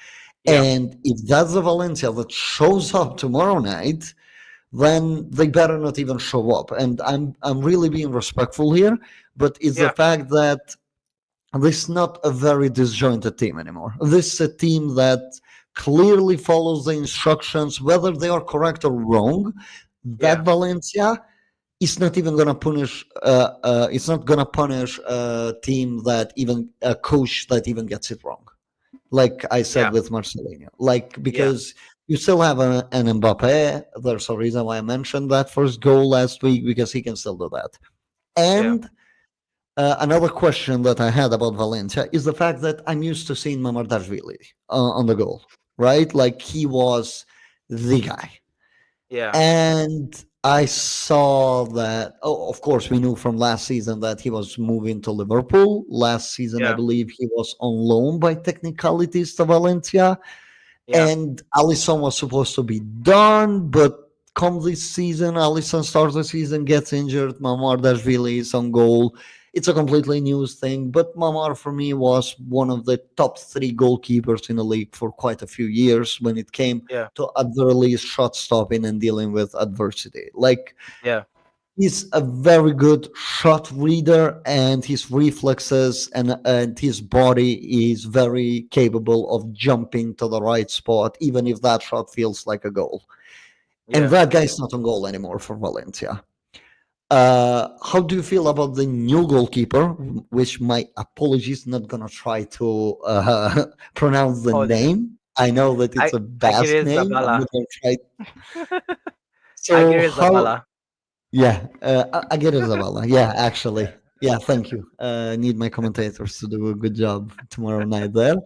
yeah, And if that's the Valencia that shows up tomorrow night, then they better not even show up. And I'm really being respectful here, but it's the yeah, fact that this is not a very disjointed team anymore. This is a team that clearly follows the instructions, whether they are correct or wrong. That yeah, Valencia is not even going to punish. It's not going to punish a team that even a coach that even gets it wrong. Like I said yeah, with Marcelinho, like yeah, because you still have an Mbappe. There's a reason why I mentioned that first goal last week because he can still do that. yeah, And another question that I had about Valencia is the fact that I'm used to seeing Mamardashvili on the goal, right? Like he was the guy. yeah, And I saw that, oh, of course, we knew from last season that he was moving to Liverpool. Last season, I yeah, believe he was on loan by technicalities to Valencia. yeah, And Alisson was supposed to be done, but come this season, Alisson starts the season, gets injured. Mamar Dashvili is on goal. It's a completely new thing, but Mamar for me was one of the top three goalkeepers in the league for quite a few years when it came yeah, to at the least shot stopping and dealing with adversity. Like yeah, he's a very good shot reader, and his reflexes and his body is very capable of jumping to the right spot, even if that shot feels like a goal. And yeah. that guy's not on goal anymore for Valencia. How do you feel about the new goalkeeper? Which my apologies, not gonna try to pronounce the Call the name. name. I know that I it's a Basque Agire name. I'm Zabala. not gonna try. So Agire how Zabala. Yeah, I get it, Zavala. Yeah, actually. Yeah. Yeah, thank you. Need my commentators to do a good job tomorrow night there.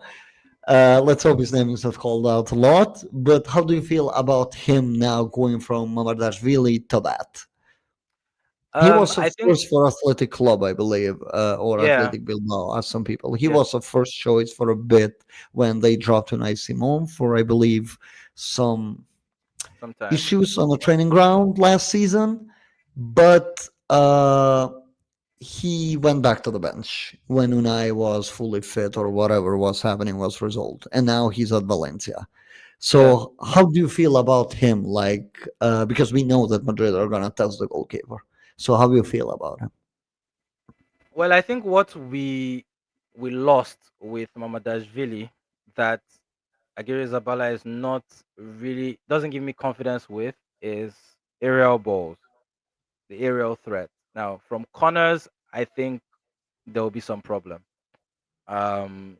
Let's hope his name is not called out a lot. But how do you feel about him now going from Mamardashvili to that? He was a I think first for Athletic Club, I believe, or yeah, Athletic Bilbao, as some people. He yeah, was a first choice for a bit when they dropped Unai Simon for, I believe, some sometimes. issues on the training ground last season. But he went back to the bench when Unai was fully fit or whatever was happening was resolved, and now he's at Valencia. Yeah. So, how do you feel about him? Like, because we know that Madrid are gonna test the goalkeeper. So, how do you feel about him? Well, I think what we lost with Mamadashvili that Agiri Zabala is not really doesn't give me confidence with is aerial balls, the aerial threat. Now, from corners, I think there will be some problem.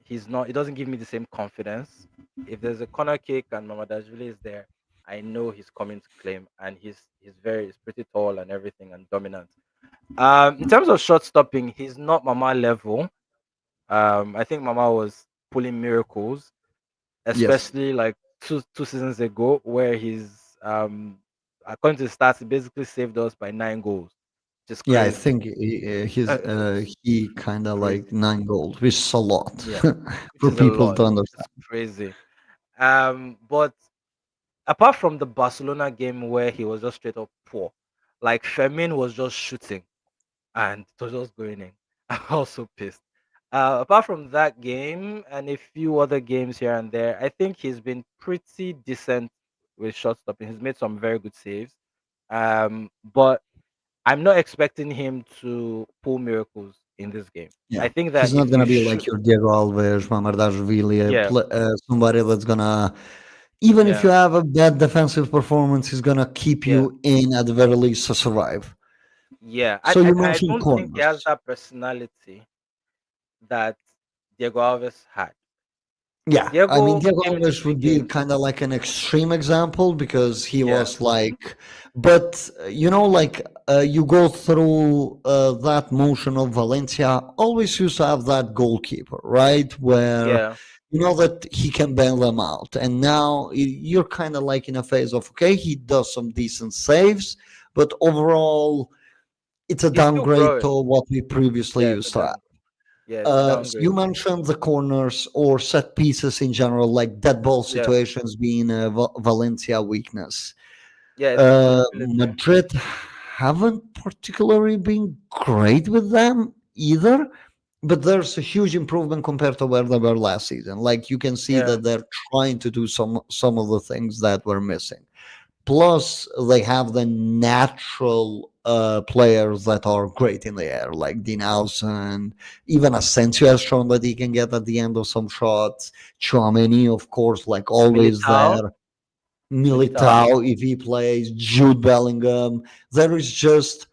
He's not. It doesn't give me the same confidence. If there's a corner kick and Mamadashvili is there, I know he's coming to claim, and he's pretty tall and everything and dominant. In terms of shot stopping, he's not Mama level. I think Mama was pulling miracles, Yes. especially like two seasons ago, where he's according to the stats, he basically saved us by 9 goals. which is Yeah, I crazy. think he It's kind of crazy. like 9 goals, which is a lot Yeah, which for is a people lot. to It's understand. crazy. But apart from the Barcelona game where he was just straight up poor, like Fermin was just shooting and it was just going in. I'm also pissed. Apart from that game and a few other games here and there, I think he's been pretty decent with shot stopping. He's made some very good saves. But I'm not expecting him to pull miracles in this game. Yeah, I think he's that not if gonna you be shoot, like your Diego Alves, Mamardashvili, yeah, somebody that's gonna, even if yeah, you have a bad defensive performance, he's gonna keep yeah, you in at the very least to survive. yeah, So you and I mentioned don't think he has corners. that personality that Diego Alves had. Yeah, I mean, Diego Diego came into Alves the would be game, kind of like an extreme example because he yeah, was like, but like you go through that motion of Valencia, always used to have that goalkeeper, right? Where yeah. you know that he can bail them out. And now you're kind of like in a phase of, okay, he does some decent saves, but overall, it's a He's still downgrade growing. to what we previously Yeah, it's a used to have. downgrade. Yeah, it's a You downgrade. mentioned the corners or set pieces in general, like dead ball Yeah, situations being a Valencia weakness. yeah, it's a possibility. Madrid haven't particularly been great with them either, but there's a huge improvement compared to where they were last season. Like you can see Yeah, that they're trying to do some of the things that were missing. Plus, they have the natural players that are great in the air, like Dean Howson. Even Asensio has shown that he can get at the end of some shots. Chouameni, of course, like always Militao, there. Militao. Militao, if he plays. Jude Bellingham. There is just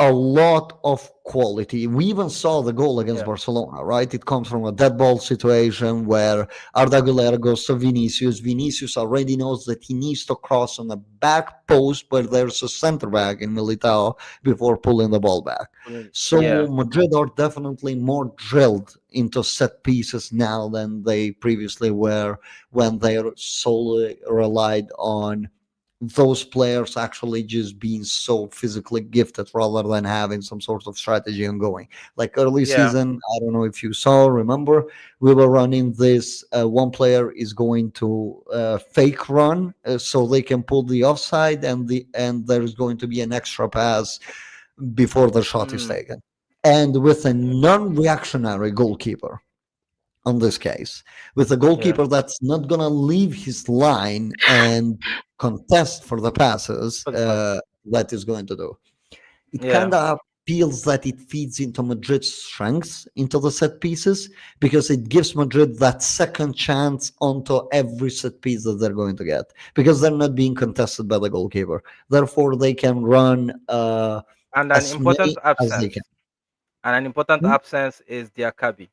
a lot of quality. We even saw the goal against Yeah, Barcelona, right? It comes from a dead ball situation where Arda Güler goes to Vinicius. Vinicius already knows that he needs to cross on the back post where there's a center back in Militao before pulling the ball back. So yeah. Madrid are definitely more drilled into set pieces now than they previously were when they solely relied on those players actually just being so physically gifted rather than having some sort of strategy ongoing. Like early Yeah, season, I don't know if you saw, remember, we were running this one player is going to fake run so they can pull the offside and there's going to be an extra pass before the shot is mm, taken. And with a yeah, non-reactionary goalkeeper on this case, with a yeah. goalkeeper that's not going to leave his line and contest for the passes For the pass. that is going to do. It Yeah, kind of feels that it feeds into Madrid's strengths into the set pieces because it gives Madrid that second chance onto every set piece that they're going to get because they're not being contested by the goalkeeper. Therefore, they can run and an as important many as they can. absence. And an important Hmm? absence is Diakabi.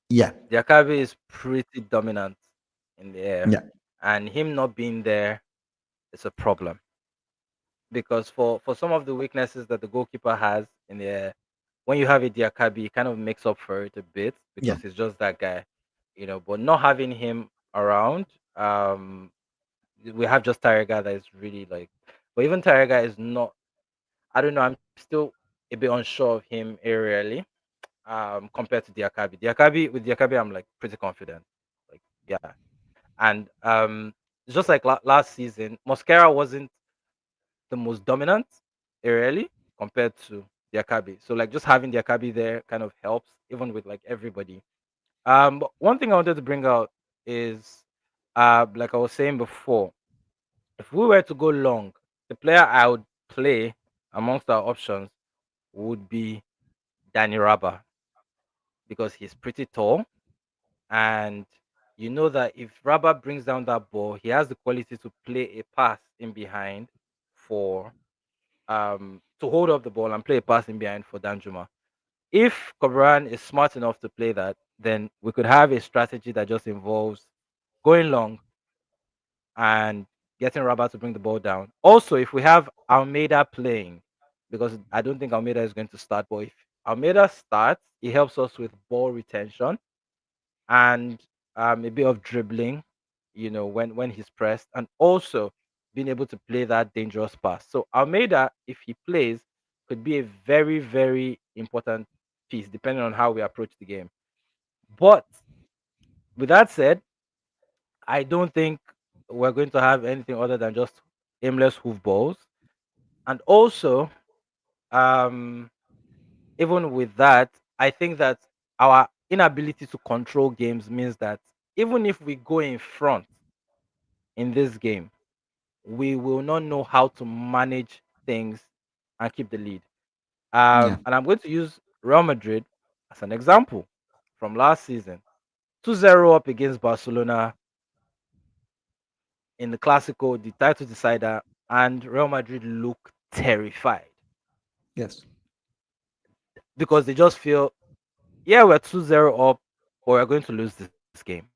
Yeah, Diakabi is pretty dominant in the air, yeah, and him not being there is a problem because for some of the weaknesses that the goalkeeper has in the air, when you have a Diakabi, he kind of makes up for it a bit yeah. because he's just that guy, you know. But not having him around, we have just Tariga that is really like, but even Tariga is not. I don't know. I'm still a bit unsure of him aerially, compared to Diakabi. With Diakabi, I'm like pretty confident. Like yeah, and just like last season, Mosquera wasn't the most dominant aerially compared to Diakabi. So like just having Diakabi there kind of helps, even with like everybody. But one thing I wanted to bring out is, like I was saying before, if we were to go long, the player I would play amongst our options would be Danny Raba because he's pretty tall, and you know that if Raba brings down that ball, he has the quality to play a pass in behind for to hold up the ball and play a pass in behind for Danjuma. If Cobran is smart enough to play that, then we could have a strategy that just involves going long and getting Rabat to bring the ball down. Also, if we have Almeida playing, because I don't think Almeida is going to start, but if Almeida starts, it helps us with ball retention and a bit of dribbling, when he's pressed. And also, being able to play that dangerous pass. So Almeida, if he plays, could be a very, very important piece depending on how we approach the game. But with that said, I don't think we're going to have anything other than just aimless hoof balls. And also, um, even with that, I think that our inability to control games means that even if we go in front in this game, we will not know how to manage things and keep the lead. Yeah. And I'm going to use Real Madrid as an example from last season. 2-0 up against Barcelona in the Clasico, the title decider, and Real Madrid look terrified Yes. because they just feel, yeah, we're 2-0 up, but we're going to lose this game.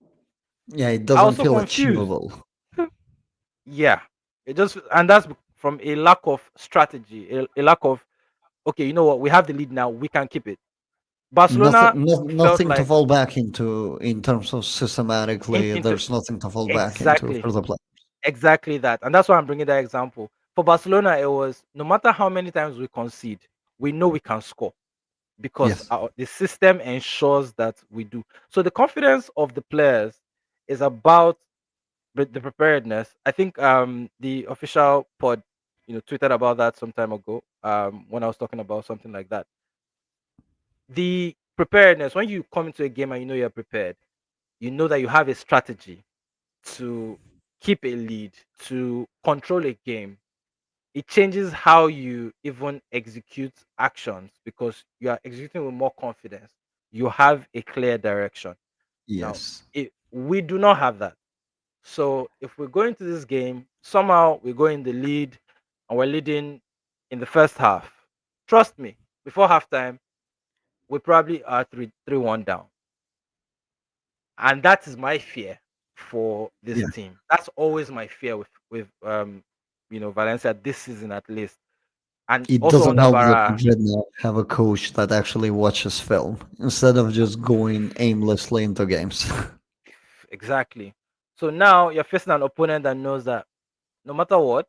Yeah, I it was so doesn't feel confused. achievable. Yeah, it just, and that's from a lack of strategy, a lack of, okay, you know what, we have the lead now, we can keep it. Barcelona felt Nothing to like fall back into in terms of systematically. into There's nothing to fall back into exactly for the play. exactly that, and that's why I'm bringing that example. For Barcelona, it was no matter how many times we concede, we know we can score because Yes. the system ensures that we do. So the confidence of the players is about the preparedness. I think the official pod, tweeted about that some time ago. When I was talking about something like that, the preparedness, when you come into a game and you know you're prepared, you know that you have a strategy to keep a lead, to control a game. It changes how you even execute actions because you are executing with more confidence. You have a clear direction. Now, Yes. we do not have that. So if we go into this game, somehow we go in the lead and we're leading in the first half. Trust me, before halftime, we probably are 3-1 down. And that is my fear for this Yeah. team. That's always my fear with Valencia this season at least. And It also doesn't under help that Barra. Madrid now have a coach that actually watches film instead of just going aimlessly into games. Exactly. So now you're facing an opponent that knows that no matter what,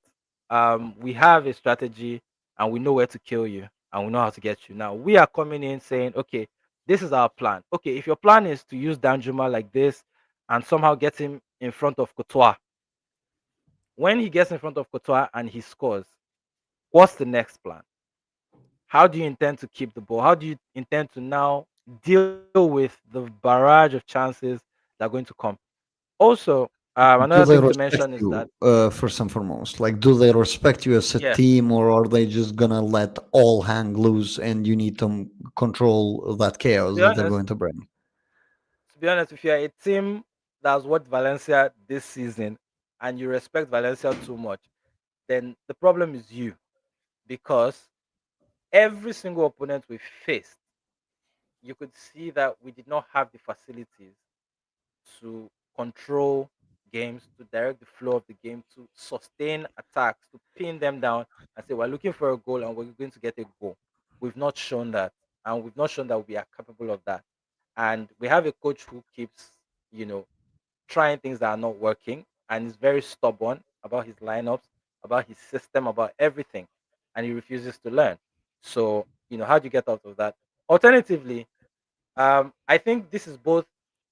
we have a strategy and we know where to kill you and we know how to get you. Now we are coming in saying, okay, this is our plan. Okay, if your plan is to use Danjuma like this and somehow get him in front of Courtois, when he gets in front of Courtois and he scores, what's the next plan? How do you intend to keep the ball? How do you intend to now deal with the barrage of chances that are going to come? Also, another Do thing they to respect mention is that, you, first and foremost? Like, do they respect you as a yeah, team, or are they just gonna let all hang loose and you need to control that to chaos be that they're honest, going to bring? if you're a team that's watched Valencia this season and you respect Valencia too much, then the problem is you because every single opponent we faced, you could see that we did not have the facilities to control games, to direct the flow of the game, to sustain attacks, to pin them down and say, we're looking for a goal and we're going to get a goal. We've not shown that. And we've not shown that we are capable of that. And we have a coach who keeps, you know, trying things that are not working and is very stubborn about his lineups, about his system, about everything. And he refuses to learn. So, how do you get out of that? Alternatively, I think this is both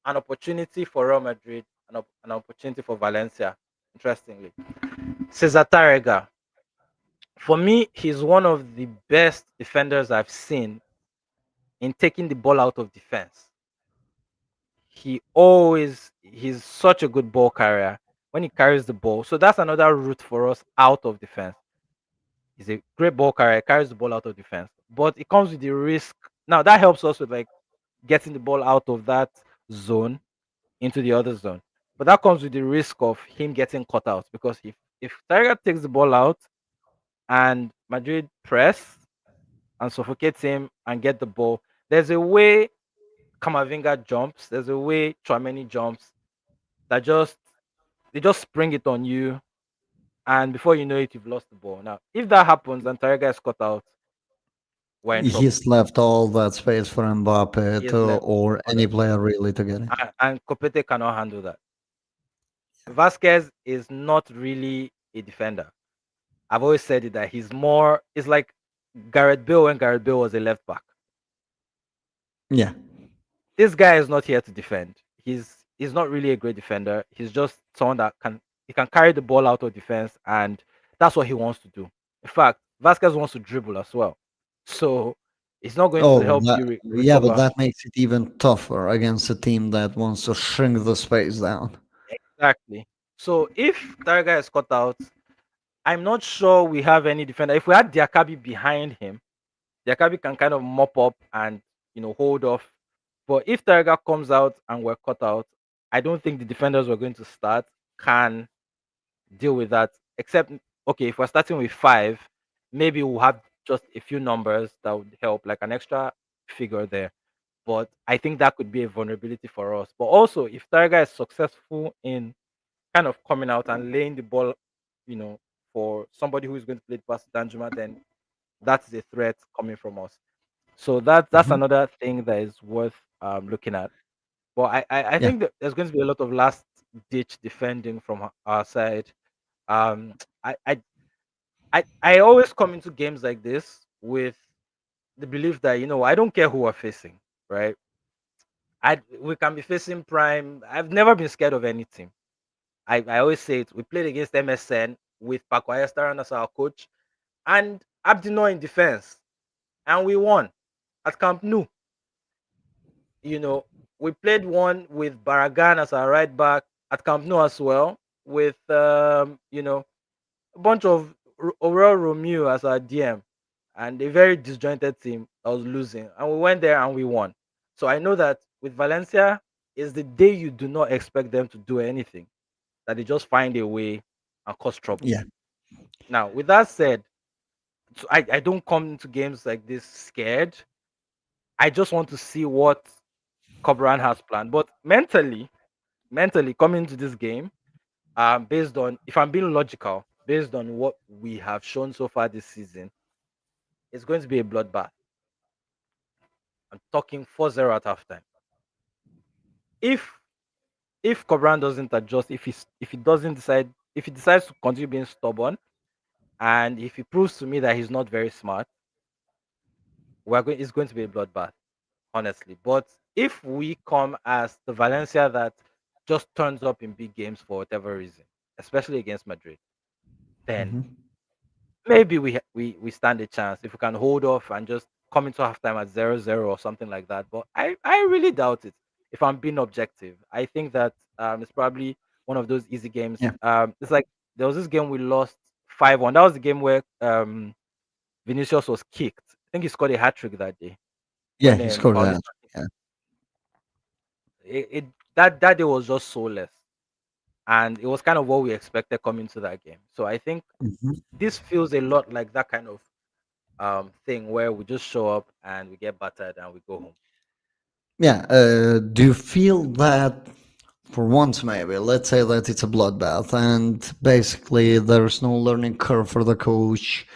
an opportunity for Real Madrid and an opportunity for Valencia. Interestingly, Cesar Tarrega, for me, he's one of the best defenders I've seen in taking the ball out of defense. He's such a good ball carrier when he carries the ball. So that's another route for us out of defense. He's a great ball carrier, carries the ball out of defense, but it comes with the risk. Now that helps us with like getting the ball out of that zone into the other zone. But that comes with the risk of him getting caught out because if Tiger takes the ball out and Madrid press and suffocate him and get the ball, there's a way Kamavinga jumps, there's a way Chouameni jumps that they just spring it on you, and before you know it, you've lost the ball. Now, if that happens and Tiger is caught out, we're in trouble. He's left all that space for He Mbappe to, has left or all any that space, player really to get it. and Kopete cannot handle that. Vasquez is not really. a defender. I've always said it that he's more. It's like Gareth Bale when Gareth Bale was a left back. Yeah. This guy is not here to defend. He's not really a great defender. He's just someone that can carry the ball out of defense, and that's what he wants to do. In fact, Vasquez wants to dribble as well, so it's not going to Oh, help that you yeah, but recover. that makes it even tougher against a team that wants to shrink the space down. Exactly. So if Targa is cut out, I'm not sure we have any defender. If we had Diakabi behind him, Diakabi can kind of mop up and hold off. But if Targa comes out and we're cut out, I don't think the defenders we're going to start can deal with that. Except, okay, if we're starting with five, maybe we'll have just a few numbers that would help, like an extra figure there. But I think that could be a vulnerability for us. But also, if Targa is successful in kind of coming out and laying the ball, you know, for somebody who is going to play past Danjuma, then that's a threat coming from us. So that's Mhm. another thing that is worth looking at. But I Yeah. think that there's going to be a lot of last ditch defending from our side. Um, I, I I always come into games like this with the belief that I don't care who we're facing, right? We can be facing Prime. I've never been scared of any team. I always say it. We played against MSN with Pakwaya Staran as our coach and Abdino in defense, and we won at Camp Nou. You know, we played one with Baragan as our right back at Camp Nou as well, with a bunch of Aurel Romeo as our DM, and a very disjointed team that was losing, and we went there and we won. So I know that with Valencia, is the day you do not expect them to do anything, that they just find a way and cause trouble. Yeah. Now, with that said, so I don't come into games like this scared. I just want to see what Cobran has planned. But mentally coming into this game, based on, if I'm being logical, based on what we have shown so far this season, it's going to be a bloodbath. I'm talking 4-0 at halftime. If if Cobran doesn't adjust, if he doesn't decide, if he decides to continue being stubborn, and if he proves to me that he's not very smart, it's going to be a bloodbath, honestly. But if we come as the Valencia that just turns up in big games for whatever reason, especially against Madrid, then Mhm. maybe we stand a chance if we can hold off and just come into halftime at 0-0 or something like that. But I really doubt it. If I'm being objective, I think that it's probably one of those easy games. Yeah. It's like there was this game we lost 5-1. That was the game where Vinicius was kicked. I think he scored a hat trick that day Yeah, when he scored that. Paulista Yeah. it that day was just soulless, and it was kind of what we expected coming to that game. So I think Mhm. this feels a lot like that kind of thing where we just show up and we get battered and we go home. Yeah. Do you feel that for once, maybe, let's say that it's a bloodbath and basically there's no learning curve for the coach?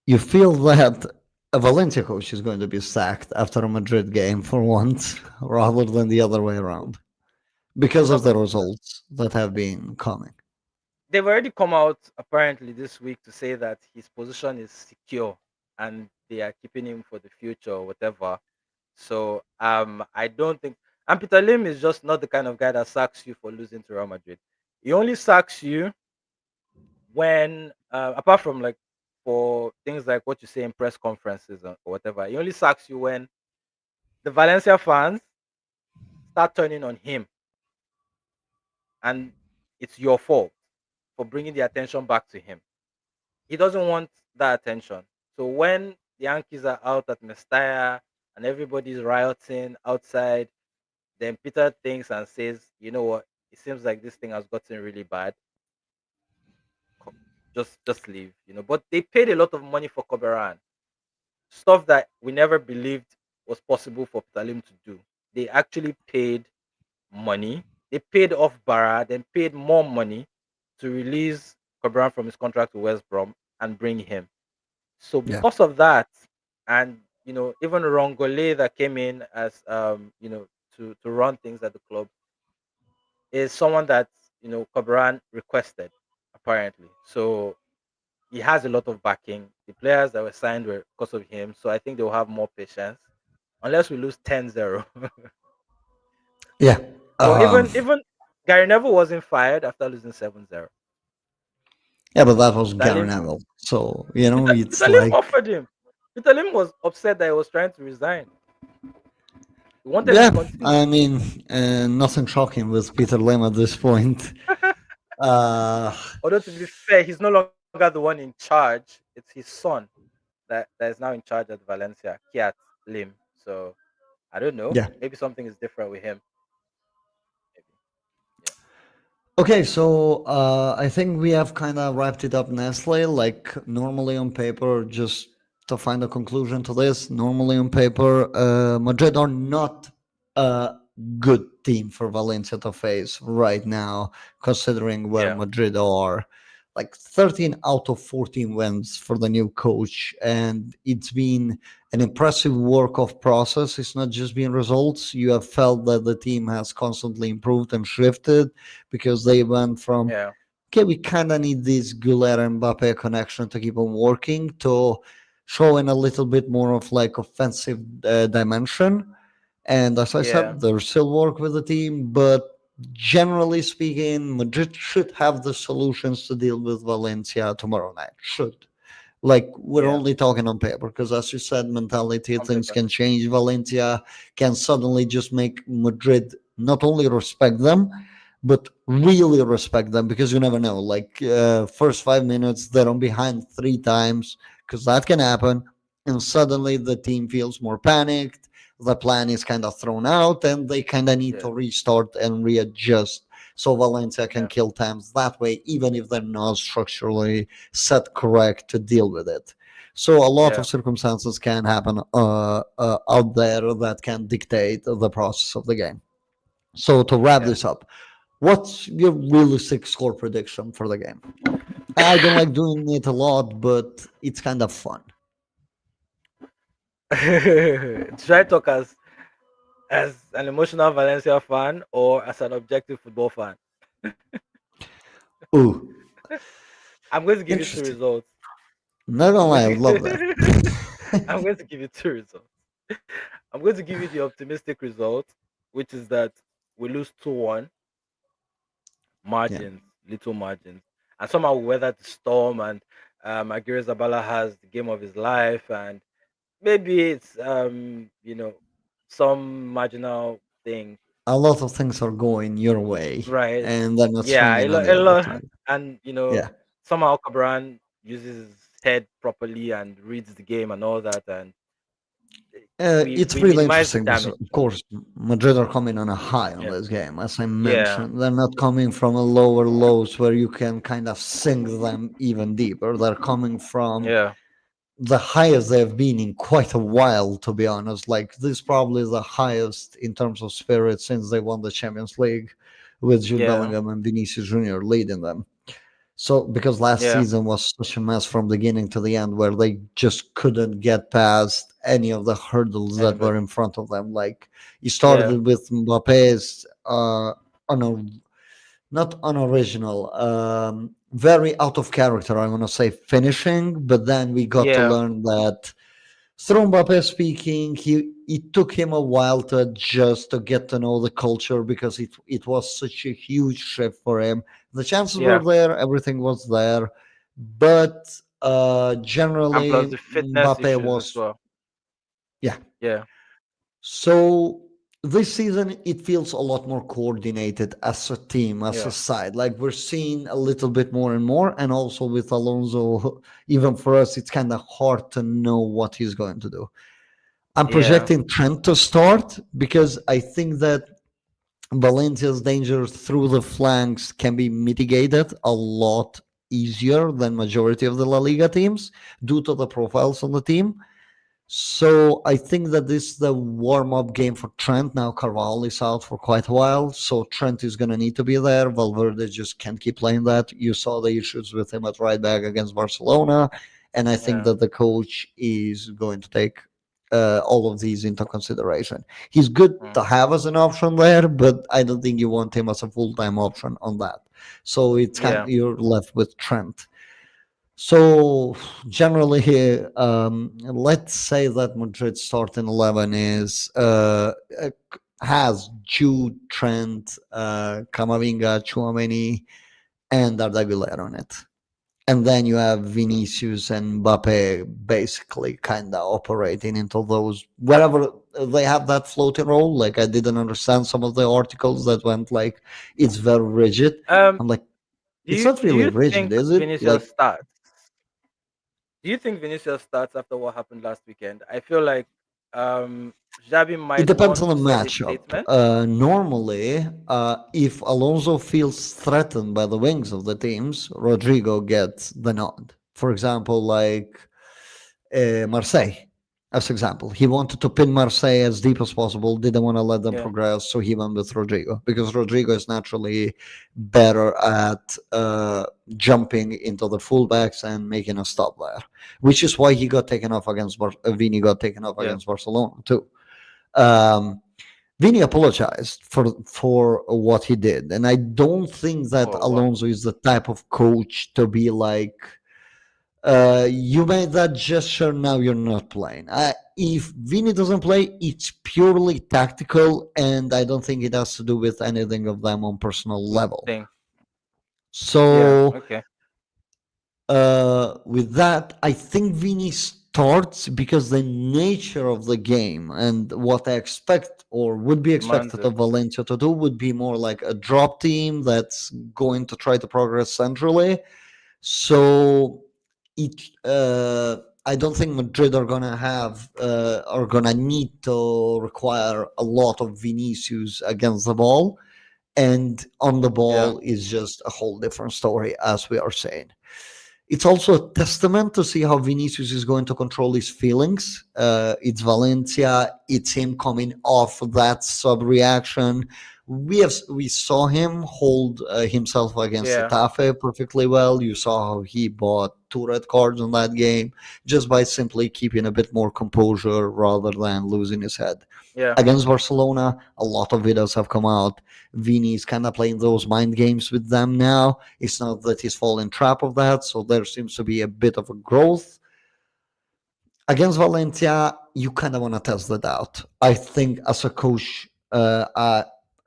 You feel that a Valencia coach is going to be sacked after a Madrid game for once rather than the other way around It's because not of the going. results that have been coming. They've already come out apparently this week to say that his position is secure and they are keeping him for the future or whatever. So I don't think, and Peter Lim is just not the kind of guy that sacks you for losing to Real Madrid. He only sacks you when apart from like for things like what you say in press conferences or whatever, he only sacks you when the Valencia fans start turning on him and it's your fault for bringing the attention back to him. He doesn't want that attention. So when the Yankees are out at Mestalla and everybody's rioting outside, then Peter thinks and says, "You know what? It seems like this thing has gotten really bad. Just leave." But they paid a lot of money for Koberan, stuff that we never believed was possible for Ptalim to do. They actually paid money. They paid off Barra, then paid more money to release Cabran from his contract with West Brom and bring him. So Yeah. because of that, and even Rongole that came in as to run things at the club is someone that Cabran requested apparently. So he has a lot of backing. The players that were signed were because of him. So I think they'll have more patience. Unless we lose 10-0. Yeah. But Um, even Gary Neville wasn't fired after losing 7-0. yeah, but that was Peter Gary Lim Neville. So, you know, Peter it's Lim like, offered him. Peter Lim was upset that he was trying to resign. He wanted him to yeah, continue. I mean, nothing shocking with Peter Lim at this point. Uh, Although to be fair, he's no longer the one in charge. It's his son that is now in charge at Valencia, Kiat Lim. So I don't know. yeah. Maybe something is different with him. Maybe. Yeah. Okay, so I think we have kind of wrapped it up nicely. Like normally on paper, just to find a conclusion to this, normally on paper, Madrid are not a good team for Valencia to face right now, considering where Yeah. Madrid are. Like 13 out of 14 wins for the new coach, and it's been an impressive work of process. It's not just been results. You have felt that the team has constantly improved and shifted because they went from Yeah. okay, we kind of need this Guler and Mbappe connection to keep on working to showing a little bit more of like offensive dimension. And as I Yeah. said, there's still work with the team, but generally speaking, Madrid should have the solutions to deal with Valencia tomorrow night. Should. Like we're Yeah. only talking on paper because, as you said, mentality On things paper. can change. Valencia can suddenly just make Madrid not only respect them, but really respect them because you never know. Like first 5 minutes, they're on behind three times because that can happen, and suddenly the team feels more panicked. The plan is kind of thrown out, and they kind of need Yeah. to restart and readjust so Valencia can Yeah. kill times that way, even if they're not structurally set correct to deal with it. So a lot of Yeah. circumstances can happen out there that can dictate the process of the game. So to wrap Yeah. this up, what's your realistic score prediction for the game? I don't like doing it a lot, but it's kind of fun. Should I talk as an emotional Valencia fan or as an objective football fan? Ooh, I'm going to give you two interesting. results. Not gonna I'm going lie, I would love to that. I'm going to give you two results. I'm going to give you the optimistic result, which is that we lose 2-1, Yeah, margins, little margins. And somehow we weather the storm, and Aguirre Zabala has the game of his life, and maybe it's some marginal thing, a lot of things are going your way, right? and they're not Yeah, swinging on the a other lot, side. and Yeah. somehow Cabran uses his head properly and reads the game and all that, and It's we really minimize the interesting because, damage. of course, Madrid are coming on a high on Yeah, this game. As I yeah, mentioned, they're not coming from a lower lows where you can kind of sink them even deeper. They're coming from yeah, the highest they've been in quite a while, to be honest. Like, this probably is the highest in terms of spirit since they won the Champions League with Jude yeah, Bellingham and Vinicius Jr. leading them. So because last yeah. season was such a mess from beginning to the end, where they just couldn't get past any of the hurdles that were Anybody? in front of them. Like you Yeah, started with Mbappe's not unoriginal, very out of character. I want to say finishing, but then we got to yeah, learn that through Mbappe speaking, it took him a while to adjust to get to know the culture because it was such a huge shift for him. The chances were yeah. there, everything was there, but And plus generally the fitness Mbappe issues as was well. yeah. Yeah, So this season it feels a lot more coordinated as a team, as a yeah, side. Like we're seeing a little bit more and more, and also with Alonso, even for us, it's kind of hard to know what he's going to do. I'm yeah, projecting Trent to start because I think that Valencia's danger through the flanks can be mitigated a lot easier than majority of the La Liga teams due to the profiles on the team. So I think that this is the warm-up game for Trent. Now Carvalho is out for quite a while, so Trent is going to need to be there. Valverde just can't keep playing that. You saw the issues with him at right back against Barcelona, and I think yeah, that the coach is going to take all of these into consideration. He's good Mm. to have as an option there, but I don't think you want him as a full-time option on that. So it's kind Yeah. of, you're left with Trent. So generally here, let's say that Madrid's starting 11 is has Jude, Trent, Camavinga, Chouameni, and Arda Güler on it. And then you have Vinicius and Mbappe basically kind of operating into those wherever they have that floating role. Like I didn't understand some of the articles that went like it's very rigid. Um. I'm like, Do it's you not do really you rigid, think is it? Like Vinicius starts? Do you think Vinicius starts after what happened last weekend? I feel like Xabi it might depends want on to the send a matchup. statement. Normally, if Alonso feels threatened by the wings of the teams, Rodrigo gets the nod. For example, like Marseille, as example, he wanted to pin Marseille as deep as possible, didn't want to let them Yeah. progress, so he went with Rodrigo because Rodrigo is naturally better at jumping into the fullbacks and making a stop there, which is why he got taken off against Vini got taken off Yeah. against Barcelona too. Um, Vini apologized for what he did, and I don't think that Oh wow. Alonso is the type of coach to be like, you made that gesture, now you're not playing. If Vini doesn't play, it's purely tactical, and I don't think it has to do with anything of them on personal level. Thing. Yeah. So Okay. with that, I think Vini starts because the nature of the game and what I expect or would be Demands expected it. of Valencia to do would be more like a drop team that's going to try to progress centrally. So it, I don't think Madrid are gonna need to require a lot of Vinicius against the ball, and on the Yeah. ball is just a whole different story, as we are saying. It's also a testament to see how Vinicius is going to control his feelings. It's Valencia. It's him coming off that sub reaction. We saw him hold himself against Yeah. Getafe perfectly well. You saw how he bought two red cards in that game just by simply keeping a bit more composure rather than losing his head. Yeah. Against Barcelona, a lot of videos have come out. Vini is kind of playing those mind games with them now. It's not that he's fallen trap of that, so there seems to be a bit of a growth. Against Valencia, you kind of want to test that out. I think as a coach,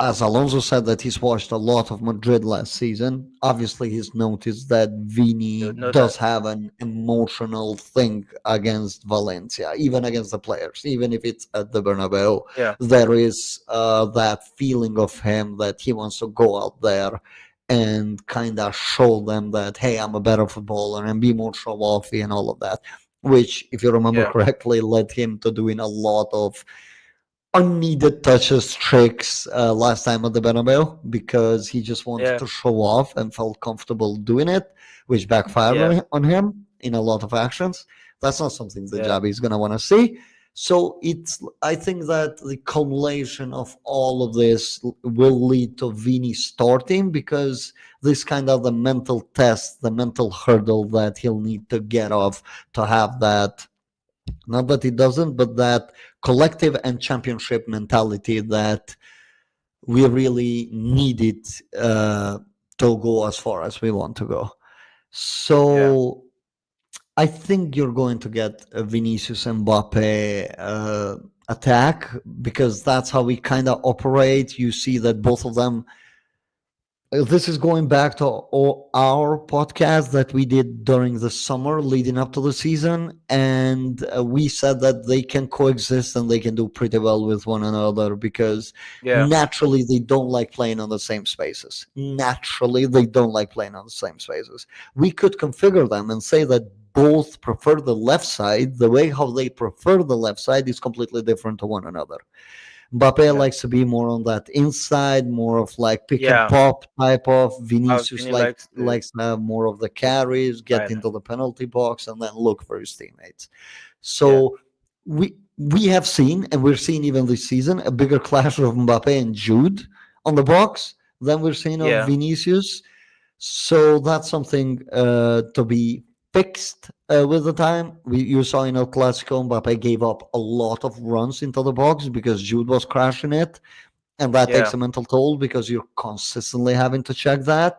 as Alonso said that he's watched a lot of Madrid last season, obviously he's noticed that They Vini would know does that. have an emotional thing against Valencia, even against the players, even if it's at the Bernabeu. Yeah. There is that feeling of him that he wants to go out there and kind of show them that, hey, I'm a better footballer and be more show offy and all of that, which, if you remember Yeah. correctly, led him to doing a lot of unneeded touches, tricks last time at the Bernabeu because he just wanted Yeah. to show off and felt comfortable doing it, which backfired Yeah. on him in a lot of actions. That's not something the Yeah. Javi is going to want to see. So I think that the culmination of all of this will lead to Vini starting because this kind of the mental test, the mental hurdle that he'll need to get off to have that, not that he doesn't, but that collective and championship mentality that we really needed to go as far as we want to go. Yeah. So I think you're going to get a Vinicius Mbappe attack because that's how we kind of operate. You see that both of them, this is going back to our podcast that we did during the summer leading up to the season. And we said that they can coexist and they can do pretty well with one another because Yeah. naturally they don't like playing on the same spaces. Naturally, they don't like playing on the same spaces. We could configure them and say that both prefer the left side. The way how they prefer the left side is completely different to one another. Mbappe Yeah. likes to be more on that inside, more of like pick and Yeah. pop type of. Vinicius Vinny likes to likes to have more of the to carries, get violent. into the penalty box, and then look for his teammates. Yeah. So we have seen, and we're seeing even this season, a bigger clash of Mbappe and Jude on the box than we're seeing of Yeah. Vinicius. So that's something to be fixed with the time. You saw in El Clasico, Mbappe gave up a lot of runs into the box because Jude was crashing it, and that takes Yeah. a mental toll because you're consistently having to check that.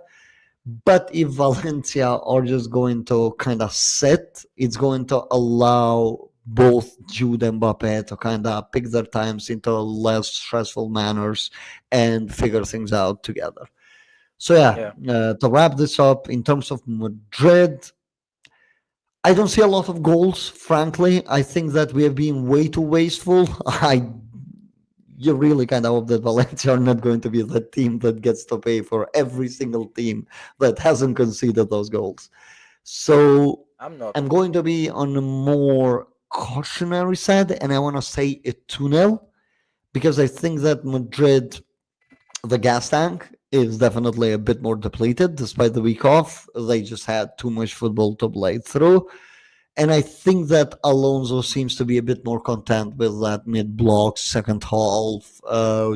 But if Valencia are just going to kind of sit, it's going to allow both Jude and Mbappe to kind of pick their times into less stressful manners and figure things out together. So yeah, Yeah. to wrap this up, in terms of Madrid, I don't see a lot of goals. Frankly, I think that we have been way too wasteful. I You really kind of hope that Valencia are not going to be the team that gets to pay for every single team that hasn't conceded those goals. So I'm not. I'm going to be on a more cautionary side, and I want to say a 2-0 because I think that Madrid, the gas tank, is definitely a bit more depleted despite the week off. They just had too much football to play through. And I think that Alonso seems to be a bit more content with that mid block, second half,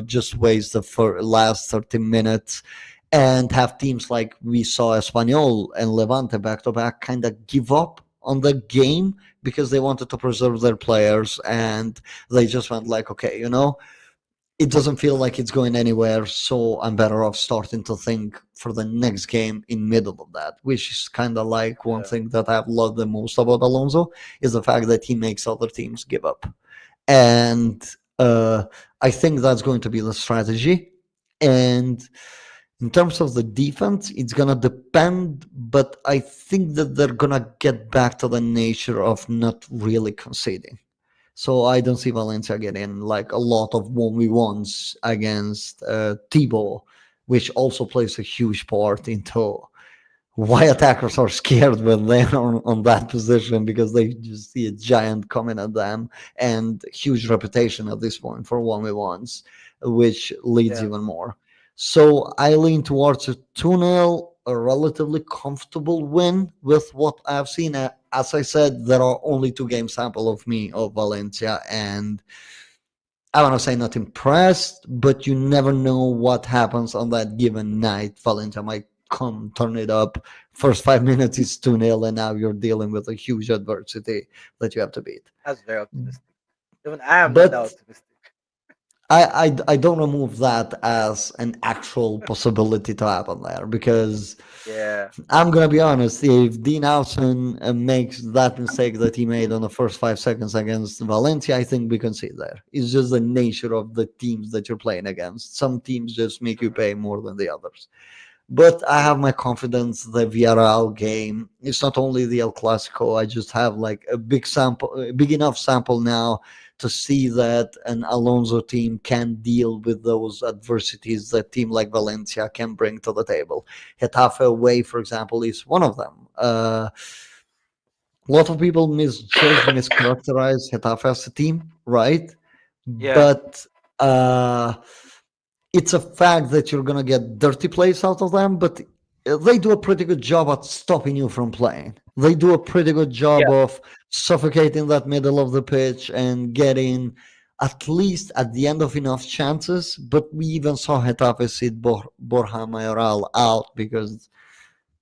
just waste the last 30 minutes and have teams like we saw Espanyol and Levante back to back kind of give up on the game because they wanted to preserve their players and they just went like, okay, it doesn't feel like it's going anywhere, so I'm better off starting to think for the next game in middle of that, which is kind of like one Yeah. thing that I've loved the most about Alonso is the fact that he makes other teams give up. And I think that's going to be the strategy. And in terms of the defense, it's going to depend, but I think that they're going to get back to the nature of not really conceding. So I don't see Valencia getting like a lot of 1v1s against Thibaut, which also plays a huge part into why attackers are scared when they're on that position because they just see a giant coming at them and huge reputation at this point for 1v1s, which leads Yeah. even more. So I lean towards a 2-0, a relatively comfortable win with what I've seen. As I said, there are only 2 game sample of me of Valencia, and I want to say not impressed, but you never know what happens on that given night. Valencia might come, turn it up. First 5 minutes is 2-0, and now you're dealing with a huge adversity that you have to beat. That's very optimistic. Even I am not that But optimistic. I don't remove that as an actual possibility to happen there because Yeah. I'm gonna be honest. If Dean Howson makes that mistake that he made on the first 5 seconds against Valencia, I think we can see there. It's just the nature of the teams that you're playing against. Some teams just make you Mhm. pay more than the others. But I have my confidence. The Villarreal game. It's not only the El Clasico. I just have like a big sample, a big enough sample now to see that an Alonso team can deal with those adversities that team like Valencia can bring to the table. Getafe away, for example, is one of them. A lot of people misjudge, mischaracterize Getafe as a team, right? Yeah. But it's a fact that you're going to get dirty plays out of them, but they do a pretty good job at stopping you from playing. They do a pretty good job Yeah. of suffocating that middle of the pitch and getting at least at the end of enough chances. But we even saw Getafe sit Borja Mayoral out because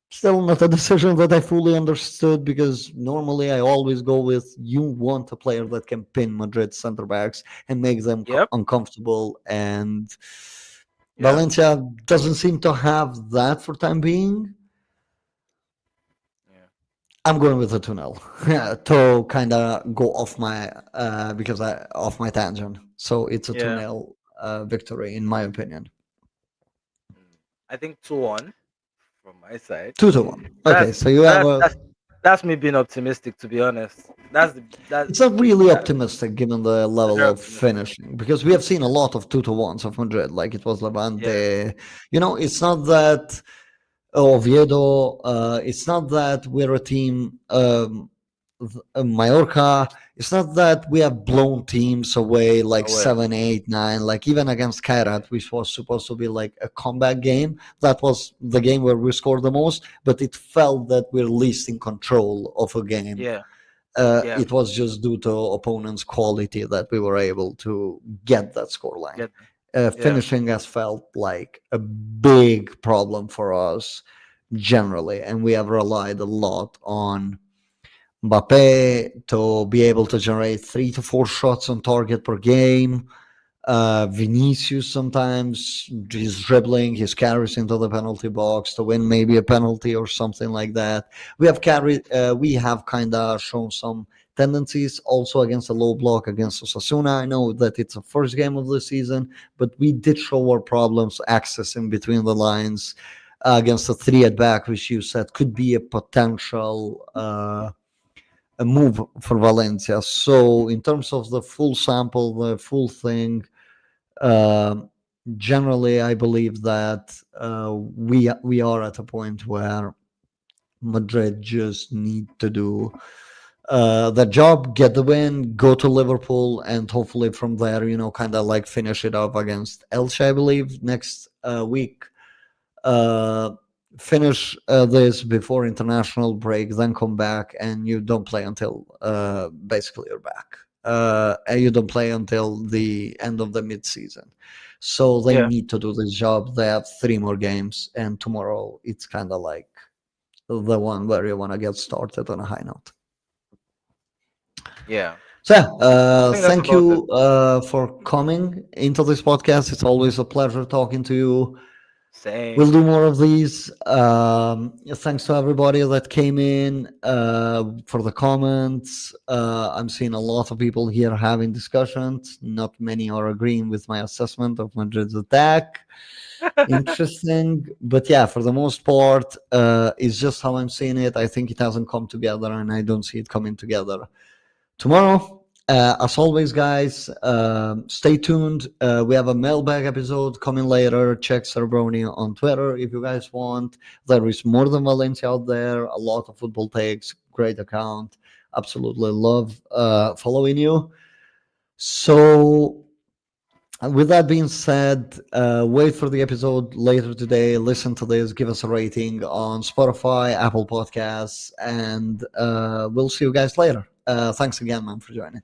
still not a decision that I fully understood because normally I always go with you want a player that can pin Madrid center backs and make them Yep. uncomfortable. And Yeah. Valencia doesn't seem to have that for time being. Yeah. I'm going with a 2-0 to kind of go off my because I off my tangent. So it's a Yeah. 2-0 victory in my opinion. Mm. I think 2-1 from my side. 2-1. But Okay, so you have that's a that's that's me being optimistic, to be honest. It's not really That optimistic given the that's level very of optimistic. finishing because we have seen a lot of 2-1s of Madrid, like it was Yeah. Levante. It's not that Oviedo, it's not that we're a team, Mallorca, it's not that we have blown teams away like Away. 7, 8, 9, like even against Kairat, which was supposed to be like a comeback game. That was the game where we scored the most, but it felt that we're least in control of a game. Yeah. Yeah. It was just due to opponents' quality that we were able to get that scoreline. Get them. Yeah. Finishing has felt like a big problem for us generally, and we have relied a lot on Mbappe to be able to generate 3 to 4 shots on target per game. Vinicius sometimes he's dribbling, his carries into the penalty box to win maybe a penalty or something like that. We have kind of shown some tendencies also against a low block against Osasuna. I know that it's the first game of the season, but we did show our problems accessing between the lines against the three at back, which you said could be a potential a move for Valencia. So in terms of the full sample, the full thing, um, generally, I believe that we are at a point where Madrid just need to do the job, get the win, go to Liverpool, and hopefully from there, kind of like finish it off against Elche, I believe, next week. Uh, Finish this before international break, then come back, and you don't play until basically you're back. And you don't play until the end of the mid-season. So they Yeah, need to do this job. They have 3 more games, and tomorrow it's kind of like the one where you want to get started on a high note. yeah. So yeah, I think that's thank about it. you for coming into this podcast. It's always a pleasure talking to you. We'll Same. do more of these. Thanks to everybody that came in for the comments. I'm seeing a lot of people here having discussions. Not many are agreeing with my assessment of Madrid's attack. Interesting. But yeah, for the most part, it's just how I'm seeing it. I think it hasn't come together, and I don't see it coming together tomorrow. As always, guys, stay tuned. We have a mailbag episode coming later. Check Cerebrone on Twitter if you guys want. There is more than Valencia out there. A lot of football takes. Great account. Absolutely love following you. So, with that being said, wait for the episode later today. Listen to this. Give us a rating on Spotify, Apple Podcasts, and we'll see you guys later. Thanks again, man, for joining.